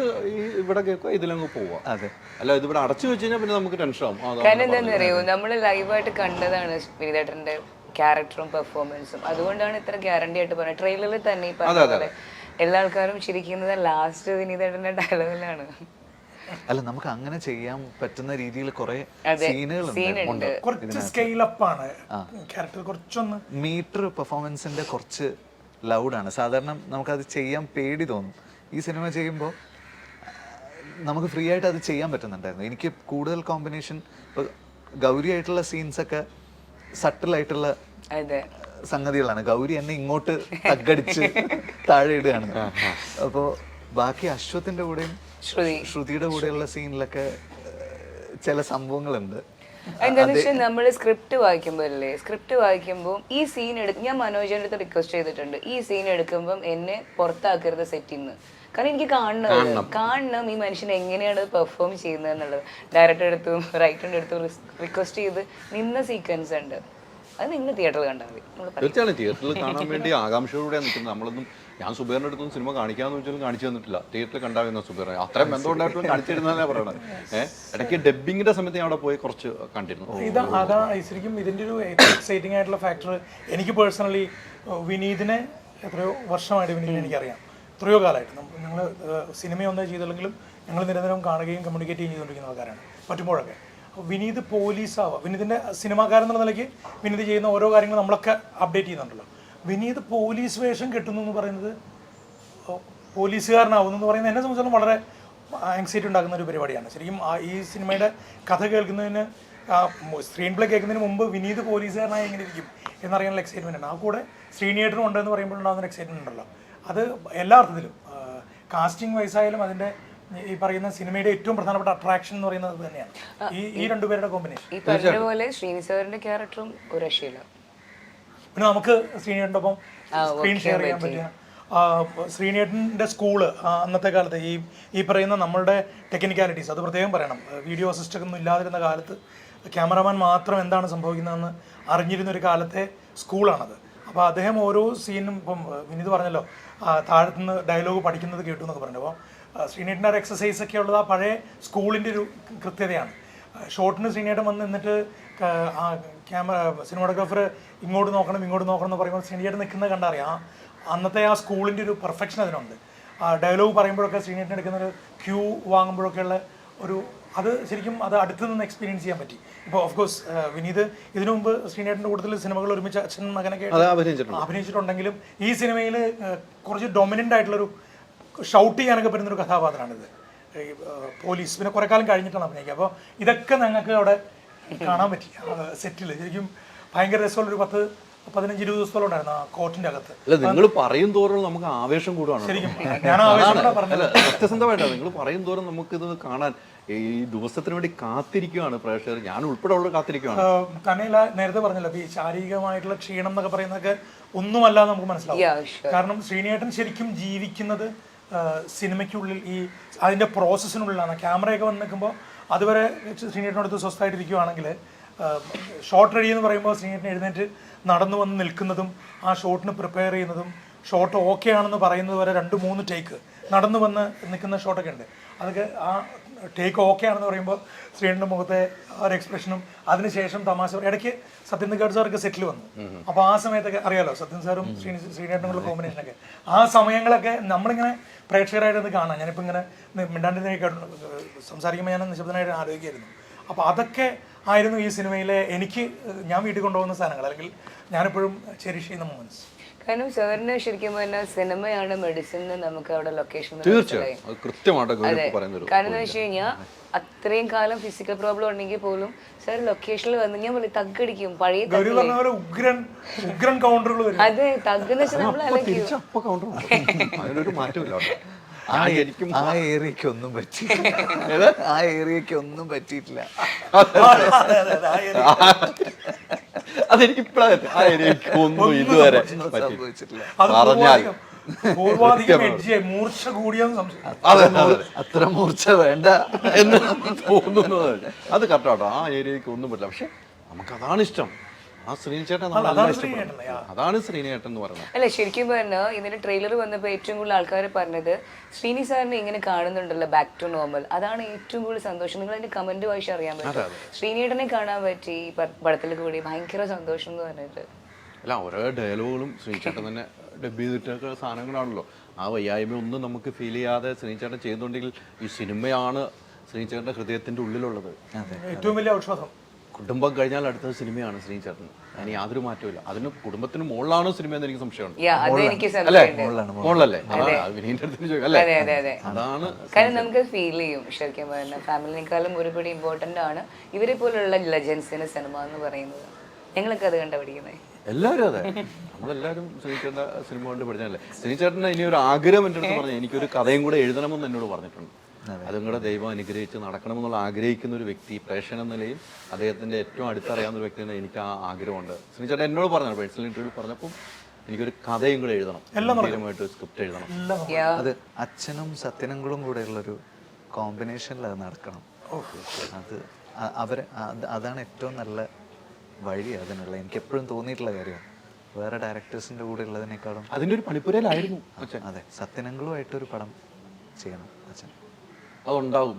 ഇവിടെ കേൾക്കുക, ഇതിലങ്ങ് പോവാം. അതെ. അല്ല, ഇതിവിടെ അടച്ചു വെച്ച് കഴിഞ്ഞാൽ പിന്നെ നമുക്ക് ടെൻഷൻ ആവും. കാരണം എന്താണെന്ന് അറിയോ, നമ്മൾ ലൈവായിട്ട് കണ്ടതാണ് വിനീതേട്ടന്റെ ക്യാരക്ടറും പെർഫോമൻസും. അതുകൊണ്ടാണ് ഇത്ര ഗ്യാരണ്ടി ആയിട്ട് പറഞ്ഞത്. ട്രെയിലറിൽ തന്നെ ഈ പറഞ്ഞ പോലെ എല്ലാ ആൾക്കാരും ചിരിക്കുന്നത് ലാസ്റ്റ് വിനീതേട്ടന്റെ ഡയലോഗിലാണ്. അല്ല, നമുക്ക് അങ്ങനെ ചെയ്യാൻ പറ്റുന്ന രീതിയിൽ കുറെ സീനുകളുണ്ട്. കുറച്ച് സ്കെയിൽ അപ്പ് ആണ് ക്യാരക്ടർ, കുറച്ചൊന്ന് മീറ്റർ പെർഫോമൻസിന്റെ കുറച്ച് ലൗഡാണ്. സാധാരണ നമുക്കത് ചെയ്യാൻ പേടി തോന്നും. ഈ സിനിമ ചെയ്യുമ്പോൾ നമുക്ക് ഫ്രീ ആയിട്ട് അത് ചെയ്യാൻ പറ്റുന്നുണ്ടായിരുന്നു. എനിക്ക് കൂടുതൽ കോമ്പിനേഷൻ, ഇപ്പോൾ ഗൗരി ആയിട്ടുള്ള സീൻസൊക്കെ സട്ടിലായിട്ടുള്ള സംഗതികളാണ്. ഗൗരി എന്നെ ഇങ്ങോട്ട് തగ్గടിച്ച് താഴെ ഇടുകയാണ്. അപ്പോൾ ബാക്കി അശ്വത്തിന്റെ കൂടെയും ശ്രുതിയുടെ കൂടെയുള്ള സീനിലൊക്കെ ചില സംഭവങ്ങളുണ്ട്. എന്താണെന്ന് വെച്ചാൽ നമ്മൾ സ്ക്രിപ്റ്റ് വായിക്കുമ്പോൾ ഈ സീൻ ഞാൻ മനോജിന്റെ അടുത്ത് റിക്വസ്റ്റ് ചെയ്തിട്ടുണ്ട്, ഈ സീൻ എടുക്കുമ്പോൾ എന്നെ പുറത്താക്കരുത് സെറ്റിൽ നിന്ന്. കാരണം എനിക്ക് കാണണം ഈ മനുഷ്യൻ എങ്ങനെയാണ് പെർഫോം ചെയ്യുന്നത് എന്നുള്ളത്. ഡയറക്ടറുടെ അടുത്തും റൈറ്ററിന്റെ അടുത്തും റിക്വസ്റ്റ് ചെയ്ത് നിന്ന സീക്വൻസ് ഉണ്ട്. അത് നിങ്ങൾ തിയേറ്ററിൽ കണ്ടാൽ മതി. തീർച്ചയായും തിയേറ്ററിൽ കാണാൻ വേണ്ടി ആകാംക്ഷയോടെയാണ് നിൽക്കുന്നത്. നമ്മളൊന്നും, ഞാൻ സുബേറിന്റെ അടുത്തൊന്നും സിനിമ കാണിക്കാന്ന് വെച്ചാലും കാണിച്ചു തന്നിട്ടില്ല. തിയേറ്ററിൽ കണ്ടാവുന്ന സുബേർ അത്രയും ബന്ധമുണ്ടായിട്ടുള്ള കാണിച്ചിരുന്നതന്നെ പറയണത്. ഇടയ്ക്ക് ഡബ്ബിങ്ങിന്റെ സമയത്ത് ഞാൻ അവിടെ പോയി കുറച്ച് കണ്ടിരുന്നു. അതാ ശരിക്കും ഇതിന്റെ ഒരു എക്സൈറ്റിംഗ് ആയിട്ടുള്ള ഫാക്ടർ. എനിക്ക് പേഴ്സണലി വിനീതിനെ എത്രയോ വർഷമായിട്ട് വിനീതിനെ എനിക്കറിയാം, എത്രയോ കാലമായിട്ട്. ഞങ്ങൾ സിനിമയൊന്നും ചെയ്തില്ലെങ്കിലും ഞങ്ങൾ നിരന്തരം കാണുകയും കമ്മ്യൂണിക്കേറ്റ് ചെയ്തുകൊണ്ടിരിക്കുന്ന ആൾക്കാരാണ് പറ്റുമ്പോഴൊക്കെ. വിനീത് പോലീസാവുക, വിനീതിൻ്റെ സിനിമാക്കാരൻ എന്നുള്ള നിലയ്ക്ക് വിനീത് ചെയ്യുന്ന ഓരോ കാര്യങ്ങളും നമ്മളൊക്കെ അപ്ഡേറ്റ് ചെയ്യുന്നുണ്ടല്ലോ. വിനീത് പോലീസ് വേഷം കെട്ടുന്നു എന്ന് പറയുന്നത്, പോലീസുകാരനാവുന്നു എന്ന് പറയുന്നത് എന്നെ സംബന്ധിച്ചിടത്തോളം വളരെ ആങ്സൈറ്റി ഉണ്ടാക്കുന്ന ഒരു പരിപാടിയാണ്. ശരിക്കും ഈ സിനിമയുടെ കഥ കേൾക്കുന്നതിന്, സ്ക്രീൻ പ്ലേ കേൾക്കുന്നതിന് മുമ്പ് വിനീത് പോലീസുകാരനായി എങ്ങനെ ഇരിക്കും എന്നറിയാനുള്ള എക്സൈറ്റ്മെൻ്റ് ആണ്. ആ കൂടെ ശ്രീനിയേട്ടനും ഉണ്ടെന്ന് പറയുമ്പോഴുണ്ടാകുന്ന എക്സൈറ്റ്മെൻ്റ് ഉണ്ടല്ലോ, അത് എല്ലാ അർത്ഥത്തിലും കാസ്റ്റിംഗ് വൈസായാലും അതിൻ്റെ ഈ പറയുന്ന സിനിമയുടെ ഏറ്റവും പ്രധാനപ്പെട്ട അട്രാക്ഷൻ എന്ന് പറയുന്നത് തന്നെയാണ് ഈ രണ്ടുപേരുടെ കോമ്പിനേഷൻ. ഈ പറഞ്ഞ പോലെ ശ്രീനി സാറിന്റെ ക്യാരക്ടറും ഒരു രക്ഷയില്ല. പിന്നെ നമുക്ക് ശ്രീനിയേട്ടൻ്റെ ഒപ്പം സ്ക്രീൻ ഷെയർ ചെയ്യാൻ പറ്റിയ ശ്രീനിയേട്ടൻ്റെ സ്കൂള് അന്നത്തെ കാലത്ത് ഈ പറയുന്ന നമ്മളുടെ ടെക്നിക്കാലിറ്റീസ് അത് പ്രത്യേകം പറയണം. വീഡിയോ അസിസ്റ്റൊക്കെ ഒന്നും ഇല്ലാതിരുന്ന കാലത്ത് ക്യാമറാമാൻ മാത്രം എന്താണ് സംഭവിക്കുന്നതെന്ന് അറിഞ്ഞിരുന്നൊരു കാലത്തെ സ്കൂളാണത്. അപ്പോൾ അദ്ദേഹം ഓരോ സീനും, ഇപ്പം വിനീത് പറഞ്ഞല്ലോ താഴത്തുനിന്ന് ഡയലോഗ് പഠിക്കുന്നത് കേട്ടു എന്നൊക്കെ പറഞ്ഞു. അപ്പോൾ ശ്രീനേട്ടൻ്റെ ഒരു എക്സസൈസ് ഒക്കെ ഉള്ളത് ആ പഴയ സ്കൂളിൻ്റെ ഒരു കൃത്യതയാണ്. ഷോട്ടിന് ശ്രീനേട്ടൻ വന്ന് നിന്നിട്ട് സിനിമാറ്റോഗ്രാഫർ ഇങ്ങോട്ട് നോക്കണം എന്ന് പറയുമ്പോൾ ശ്രീനേട്ടൻ നിൽക്കുന്നത് കണ്ടറിയാം. അന്നത്തെ ആ സ്കൂളിൻ്റെ ഒരു പെർഫെക്ഷൻ അതിനുണ്ട്. ഡയലോഗ് പറയുമ്പോഴൊക്കെ ശ്രീനേട്ടൻ എടുക്കുന്നൊരു ക്യൂ വാങ്ങുമ്പോഴൊക്കെയുള്ള ഒരു അത് ശരിക്കും അത് അടുത്ത് നിന്ന് എക്സ്പീരിയൻസ് ചെയ്യാൻ പറ്റി. ഇപ്പോൾ ഓഫ് കോഴ്സ് വിനീത് ഇതിനു മുമ്പ് ശ്രീനേട്ടൻ്റെ കൂട്ടത്തിൽ സിനിമകൾ ഒരുമിച്ച് അച്ഛൻ മകനൊക്കെ അഭിനയിച്ചിട്ടുണ്ടെങ്കിലും ഈ സിനിമയിൽ കുറച്ച് ഡൊമിനൻ്റ് ആയിട്ടുള്ളൊരു ഷൗട്ട് ചെയ്യാനൊക്കെ പറ്റുന്നൊരു കഥാപാത്രമാണിത്. ഈ പോലീസ് പിന്നെ കുറേ കാലം കഴിഞ്ഞിട്ടാണ് അഭിനയിക്കുക. അപ്പോൾ ഇതൊക്കെ ഞങ്ങൾക്ക് അവിടെ കാണാൻ പറ്റി സെറ്റിൽ. ശരിക്കും ഭയങ്കര രസമുള്ളൊരു 10-15-20 ദിവസത്തോളം ഉണ്ടായിരുന്നു ആ കോർട്ടിൻ്റെ അകത്ത്. അല്ല, നിങ്ങൾ പറയും തോറും നമുക്ക് ആവേശം കൂടുകയാണ്. ശരിക്കും ഞാൻ ആവേശം പറഞ്ഞത് സത്യസന്ധമായിട്ടാണ്. നിങ്ങൾ പറയും തോറും നമുക്കിത് കാണാൻ ഈ ദിവസത്തിന് വേണ്ടി കാത്തിരിക്കുകയാണ് പ്രേക്ഷകർ. ഞാൻ ഉൾപ്പെടെ ഉള്ള കാത്തിരിക്കുകയാണ്. തന്നെയല്ല, നേരത്തെ പറഞ്ഞല്ലോ ഈ ശാരീരികമായിട്ടുള്ള ക്ഷീണം എന്നൊക്കെ പറയുന്നതൊക്കെ ഒന്നുമല്ല നമുക്ക് മനസ്സിലാവും. കാരണം ശ്രീനിയേട്ടൻ ശരിക്കും ജീവിക്കുന്നത് സിനിമയ്ക്കുള്ളിൽ ഈ അതിൻ്റെ പ്രോസസ്സിനുള്ളിലാണ്. ക്യാമറയൊക്കെ വന്ന് നിൽക്കുമ്പോൾ അതുവരെ ശ്രീനേട്ടനടുത്ത് സ്വസ്ഥമായിട്ടിരിക്കുകയാണെങ്കിൽ ഷോട്ട് റെഡി എന്ന് പറയുമ്പോൾ ശ്രീനേട്ടൻ എഴുന്നേറ്റ് നടന്നു വന്ന് നിൽക്കുന്നതും ആ ഷോട്ടിന് പ്രിപ്പയർ ചെയ്യുന്നതും ഷോട്ട് ഓക്കെ ആണെന്ന് പറയുന്നത് വരെ 2-3 ടേക്ക് നടന്നു വന്ന് നിൽക്കുന്ന ഷോട്ടൊക്കെ ഉണ്ട്. അതൊക്കെ ആ ടേക്ക് ഓക്കെ ആണെന്ന് പറയുമ്പോൾ ശ്രീനേട്ടൻ്റെ മുഖത്തെ ആ ഒരു എക്സ്പ്രഷനും അതിനുശേഷം തമാശ ഇടയ്ക്ക് സത്യൻ നിഗാഡ് സാറൊക്കെ സെറ്റിൽ വന്നു. അപ്പോൾ ആ സമയത്തൊക്കെ അറിയാലോ സത്യൻ സാറും ശ്രീനേട്ടനുള്ള കോമ്പിനേഷനൊക്കെ ആ സമയങ്ങളൊക്കെ നമ്മളിങ്ങനെ പ്രേക്ഷകരായിട്ട് കാണാം. ഞാനിപ്പോൾ ഇങ്ങനെ മിണ്ടാണ്ടിനൊക്കെ സംസാരിക്കുമ്പോൾ ഞാൻ നിശബ്ദനായിട്ട് ആലോചിക്കുകയായിരുന്നു. അപ്പോൾ അതൊക്കെ ആയിരുന്നു ഈ സിനിമയിലെ ഞാൻ വീട്ടിൽ കൊണ്ടുപോകുന്ന സാധനങ്ങൾ, അല്ലെങ്കിൽ ഞാനെപ്പോഴും ചെറിഷ് ചെയ്യുന്ന മൊമെന്റ്സ്. കാരണം സാറിന് ശരിക്കും പറഞ്ഞാൽ സിനിമയാണ് മെഡിസിൻ എന്ന് നമുക്ക് അവിടെ ലൊക്കേഷൻ തീർച്ചയായും അത് കൃത്യമായിട്ട് ഗൗരി പറയുന്നൊരു കാരണം എന്ന് വെച്ച് കഴിഞ്ഞാൽ അത്രയും കാലം ഫിസിക്കൽ പ്രോബ്ലം ഉണ്ടെങ്കിൽ പോലും സാർ ലൊക്കേഷനിൽ വന്ന് ഞാൻ പറയും തഗ്ഗടിക്കും പഴയ ഗൗരി പറഞ്ഞ പോലെ ഉഗ്രൻ കൗണ്ടറുകൾ വരും. അതെ തഗ് എന്ന് വെച്ചാൽ നമ്മൾ അലക്കും തിരിച്ചപ്പോ കൗണ്ടർ അതിനൊരു മാറ്റമില്ല അവിടെ. ആ ഏരിയക്ക് ഒന്നും പറ്റിയില്ല, ആ ഏരിയക്ക് ഒന്നും പറ്റിയിട്ടില്ല. അതെനിക്ക് ഇപ്പോഴാണ് ആ ഏരിയക്ക് ഒന്നും ഇതുവരെ സംഭവിച്ചിട്ടില്ല. പറഞ്ഞാൽ പൂർവാധികം എഡ്ജിയായി മൂർച്ച കൂടിയെന്ന് സംശയം. അത്ര മൂർച്ച വേണ്ട എന്ന് തോന്നുന്നത് അത് കറക്റ്റാട്ടോ. ആ ഏരിയക്ക് ഒന്നും പറ്റില്ല. പക്ഷെ നമുക്കതാണ് ഇഷ്ടം. ആ ശ്രീനിച്ചേട്ടൻ അതാണ് ശ്രീനിയേട്ടൻ എന്ന് പറയുന്നത്. അല്ല ശരിക്കും പറഞ്ഞാൽ ഇതിന്റെ ട്രെയിലർ വന്നപ്പോൾ ഏറ്റവും കൂടുതൽ ആൾക്കാർ പറഞ്ഞത് ശ്രീനി സാറിനെ ഇങ്ങനെ കാണുന്നുണ്ടല്ലോ ബാക്ക് ടു നോർമൽ, അതാണ് ഏറ്റവും കൂടുതൽ സന്തോഷം. നിങ്ങൾ അതിന്റെ കമന്റ് വായിച്ച് അറിയാൻ പറ്റും. ശ്രീനിയേട്ടനെ കാണാൻ പറ്റി ഈ പടത്തിൽ കൂടി ഭയങ്കര സന്തോഷം എന്ന് പറഞ്ഞിട്ട്. അല്ല ഓരോ ഡയലോഗുകളും ശ്രീനിച്ചേട്ടൻ തന്നെ ഡബ് ചെയ്തിട്ടൊക്കെ സാധനങ്ങളാണല്ലോ. ആ വയ്യായ്മ ഒന്നും നമുക്ക് ഫീൽ ചെയ്യാതെ ശ്രീനിച്ചേട്ടൻ ചെയ്യുന്നുണ്ടെങ്കിൽ ഈ സിനിമയാണ് ശ്രീനിച്ചേട്ടൻ്റെ ഹൃദയത്തിൻ്റെ ഉള്ളിലുള്ളത്. ഏറ്റവും വലിയ ഔഷധം. കുടുംബം കഴിഞ്ഞാൽ അടുത്ത സിനിമയാണ് ശ്രീനിച്ചേട്ടൻ. അതിന് യാതൊരു മാറ്റമില്ല. അതിന് കുടുംബത്തിന് മുകളിലാണോ സിനിമ എന്ന് എനിക്ക് സംശയമുണ്ട്. അല്ലേ മുകളിലല്ലേ? വിനീന്റെ അടുത്ത് ചോദിക്കാം അല്ലേ? അതാണ് കാരണം നമുക്ക് ഫീൽ ചെയ്യും ശരിക്കും പറഞ്ഞാൽ ഫാമിലിനേക്കാളും ഒരുപടി ഇമ്പോർട്ടൻ്റ് ആണ് ഇവരെ പോലുള്ള ലെജൻസിന് സിനിമ എന്ന് പറയുന്നത്. ഞങ്ങളൊക്കെ അത് കണ്ടുപിടിക്കുന്നത്. എല്ലാവരും അതെ, നമ്മളെല്ലാവരും ശ്രീനിച്ചേട്ടൻ്റെ സിനിമ കൊണ്ട് പഠിച്ചതല്ലേ. ശ്രീനിച്ചേട്ടൻ്റെ ഇനി ഒരു ആഗ്രഹം എൻ്റെ അടുത്ത് പറഞ്ഞു, എനിക്കൊരു കഥയും കൂടെ എഴുതണമെന്ന് എന്നോട് പറഞ്ഞിട്ടുണ്ട്. അതും കൂടെ ദൈവം അനുഗ്രഹിച്ച് നടക്കണമെന്നുള്ള ആഗ്രഹിക്കുന്ന ഒരു വ്യക്തി, പ്രേക്ഷകൻ എന്ന നിലയിൽ അദ്ദേഹത്തിൻ്റെ ഏറ്റവും അടുത്തറിയാവുന്ന ഒരു വ്യക്തിയാണ്. എനിക്ക് ആ ആഗ്രഹമുണ്ട്. ശ്രീനിച്ചേട്ടൻ എന്നോട് പറഞ്ഞു പേഴ്സണൽ ഇന്റർവ്യൂ പറഞ്ഞപ്പോൾ എനിക്കൊരു കഥയും കൂടെ എഴുതണം, ഗംഭീരമായിട്ട് സ്ക്രിപ്റ്റ് എഴുതണം. അത് അച്ഛനും സത്യനങ്ങളും കൂടെ ഉള്ളൊരു കോമ്പിനേഷനിൽ അത് നടക്കണം. അത് അതാണ് ഏറ്റവും നല്ല വഴി അതിനുള്ള. എനിക്ക് എപ്പോഴും തോന്നിയിട്ടുള്ള കാര്യമാണ്. വേറെ ഡയറക്ടേഴ്സിൻ്റെ കൂടെ ഉള്ളതിനേക്കാളും അതിൻ്റെ ഒരു പണിപ്പുരയിലായിരുന്നു അച്ഛൻ. അതെ, സത്യനങ്ങളുമായിട്ടൊരു പടം ചെയ്യണം അച്ഛൻ. അതുണ്ടാവും.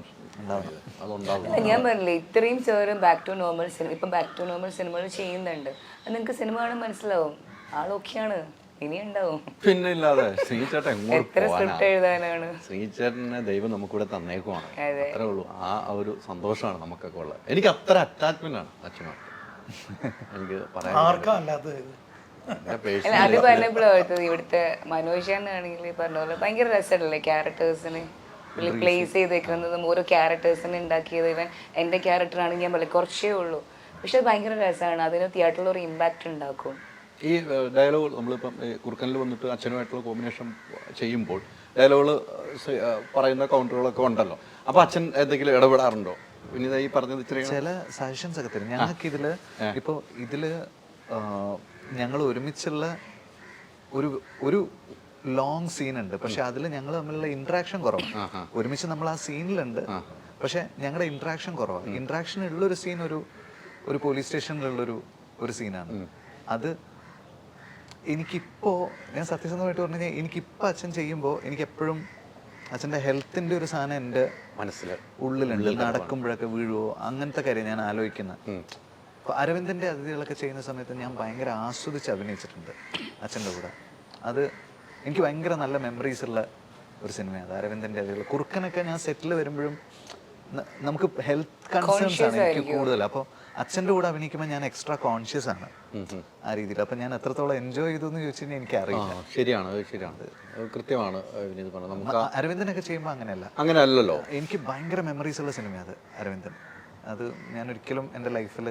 ഞാൻ പറഞ്ഞില്ലേ ഇത്രയും sir back to normal cinema ഇപ്പം ബാക്ക് ടു നോർമൽ സിനിമകൾ ചെയ്യുന്നുണ്ട്. അത് നിങ്ങൾക്ക് സിനിമ കാണാൻ മനസ്സിലാവും. ആളൊക്കെയാണ് ഇനി ഉണ്ടാവും. പിന്നെ ഇല്ലാതെ ശ്രീചേട്ടൻ എത്ര സ്ക്രിപ്റ്റ് എഴുതാനാണ്. ശ്രീചേട്ടനെ ദൈവം നമുക്കിവിടെ തന്നേക്കുവാണ്. അത്രേ ഉള്ളൂ. ആ ഒരു സന്തോഷമാണ് നമുക്കൊക്കെ ഉള്ളത്. എനിക്ക് അത്ര അറ്റാച്ച്മെന്റ് ആണ് അച്ഛനുമായിട്ട്. എനിക്ക് പറയാൻ അത് പറഞ്ഞപ്പോഴാണ് ഇവിടുത്തെ മനോജ് ആണെങ്കിൽ പറഞ്ഞ പോലെ ഭയങ്കര രസമല്ലേ ക്യാരക്ടേഴ്സിന് പ്ലേസ് ചെയ്തേക്കുന്നതും ഓരോ ക്യാരക്ടേഴ്സിനെ ഉണ്ടാക്കിയത്. ഇവൻ എൻ്റെ ക്യാരക്ടറാണെങ്കിൽ ഞാൻ പറയും കുറച്ചേ ഉള്ളൂ, പക്ഷെ അത് ഭയങ്കര രസമാണ്. അതിന് തിയേറ്ററിൽ ഒരു ഇമ്പാക്റ്റ് ഉണ്ടാക്കും. ഈ ഡയലോഗ് നമ്മളിപ്പം കുറുക്കനിൽ വന്നിട്ട് അച്ഛനുമായിട്ടുള്ള കോമ്പിനേഷൻ ചെയ്യുമ്പോൾ ഡയലോഗുകൾ പറയുന്ന കൗണ്ടറുകളൊക്കെ ഉണ്ടല്ലോ. അപ്പോൾ അച്ഛൻ എന്തെങ്കിലും ഇടപെടാറുണ്ടോ? പിന്നെ ഈ പറഞ്ഞത് ചില സജഷൻസ് ഒക്കെ തരും. ഞങ്ങൾക്ക് ഇതിൽ ഇപ്പോൾ ഞങ്ങൾ ഒരുമിച്ചുള്ള ഒരു ലോങ് സീൻ ഉണ്ട്, പക്ഷെ അതിൽ ഞങ്ങൾ തമ്മിലുള്ള ഇന്ററാക്ഷൻ കുറവാണ്. ഒരുമിച്ച് നമ്മൾ ആ സീനിലുണ്ട്, പക്ഷെ ഞങ്ങളുടെ ഇന്ററാക്ഷൻ കുറവാണ്. ഇന്ററാക്ഷൻ ഉള്ളൊരു സീൻ ഒരു പോലീസ് സ്റ്റേഷനിലുള്ളൊരു സീനാണ്. അത് എനിക്കിപ്പോൾ ഞാൻ സത്യസന്ധമായിട്ട് പറഞ്ഞു കഴിഞ്ഞാൽ എനിക്കിപ്പോൾ അച്ഛൻ ചെയ്യുമ്പോൾ എനിക്കെപ്പോഴും അച്ഛൻ്റെ ഹെൽത്തിൻ്റെ ഒരു സാധനം എൻ്റെ മനസ്സിൽ ഉള്ളിലുണ്ട്. നടക്കുമ്പോഴൊക്കെ വീഴുവോ അങ്ങനത്തെ കാര്യം ഞാൻ ആലോചിക്കുന്നത്. അപ്പോൾ അരവിന്ദൻ്റെ അതിഥികളൊക്കെ ചെയ്യുന്ന സമയത്ത് ഞാൻ ഭയങ്കര ആസ്വദിച്ച് അഭിനയിച്ചിട്ടുണ്ട് അച്ഛൻ്റെ കൂടെ. അത് എനിക്ക് ഭയങ്കര നല്ല മെമ്മറീസ് ഉള്ള ഒരു സിനിമയാണ് അരവിന്ദൻ്റെ അതിഥികൾ. കുറുക്കനൊക്കെ ഞാൻ സെറ്റിൽ വരുമ്പോഴും നമുക്ക് ഹെൽത്ത് കൺസേൺസ് ആണ് എനിക്ക് കൂടുതൽ. അപ്പോൾ അച്ഛൻ്റെ കൂടെ അഭിനയിക്കുമ്പോൾ ഞാൻ എക്സ്ട്രാ കോൺഷ്യസ് ആണ് ആ രീതിയിൽ. അപ്പം ഞാൻ എത്രത്തോളം എൻജോയ് ചെയ്തു എന്ന് ചോദിച്ചു കഴിഞ്ഞാൽ എനിക്ക് അറിയില്ല. ശരിയാണ്, ശരിയാണ്, കൃത്യമാണ്. നമുക്ക് അരവിന്ദനൊക്കെ ചെയ്യുമ്പോൾ അങ്ങനെ അല്ലല്ലോ. എനിക്ക് ഭയങ്കര മെമ്മറീസ് ഉള്ള സിനിമയാണ് അത് അരവിന്ദൻ. അത് ഞാൻ ഒരിക്കലും എൻ്റെ ലൈഫിൽ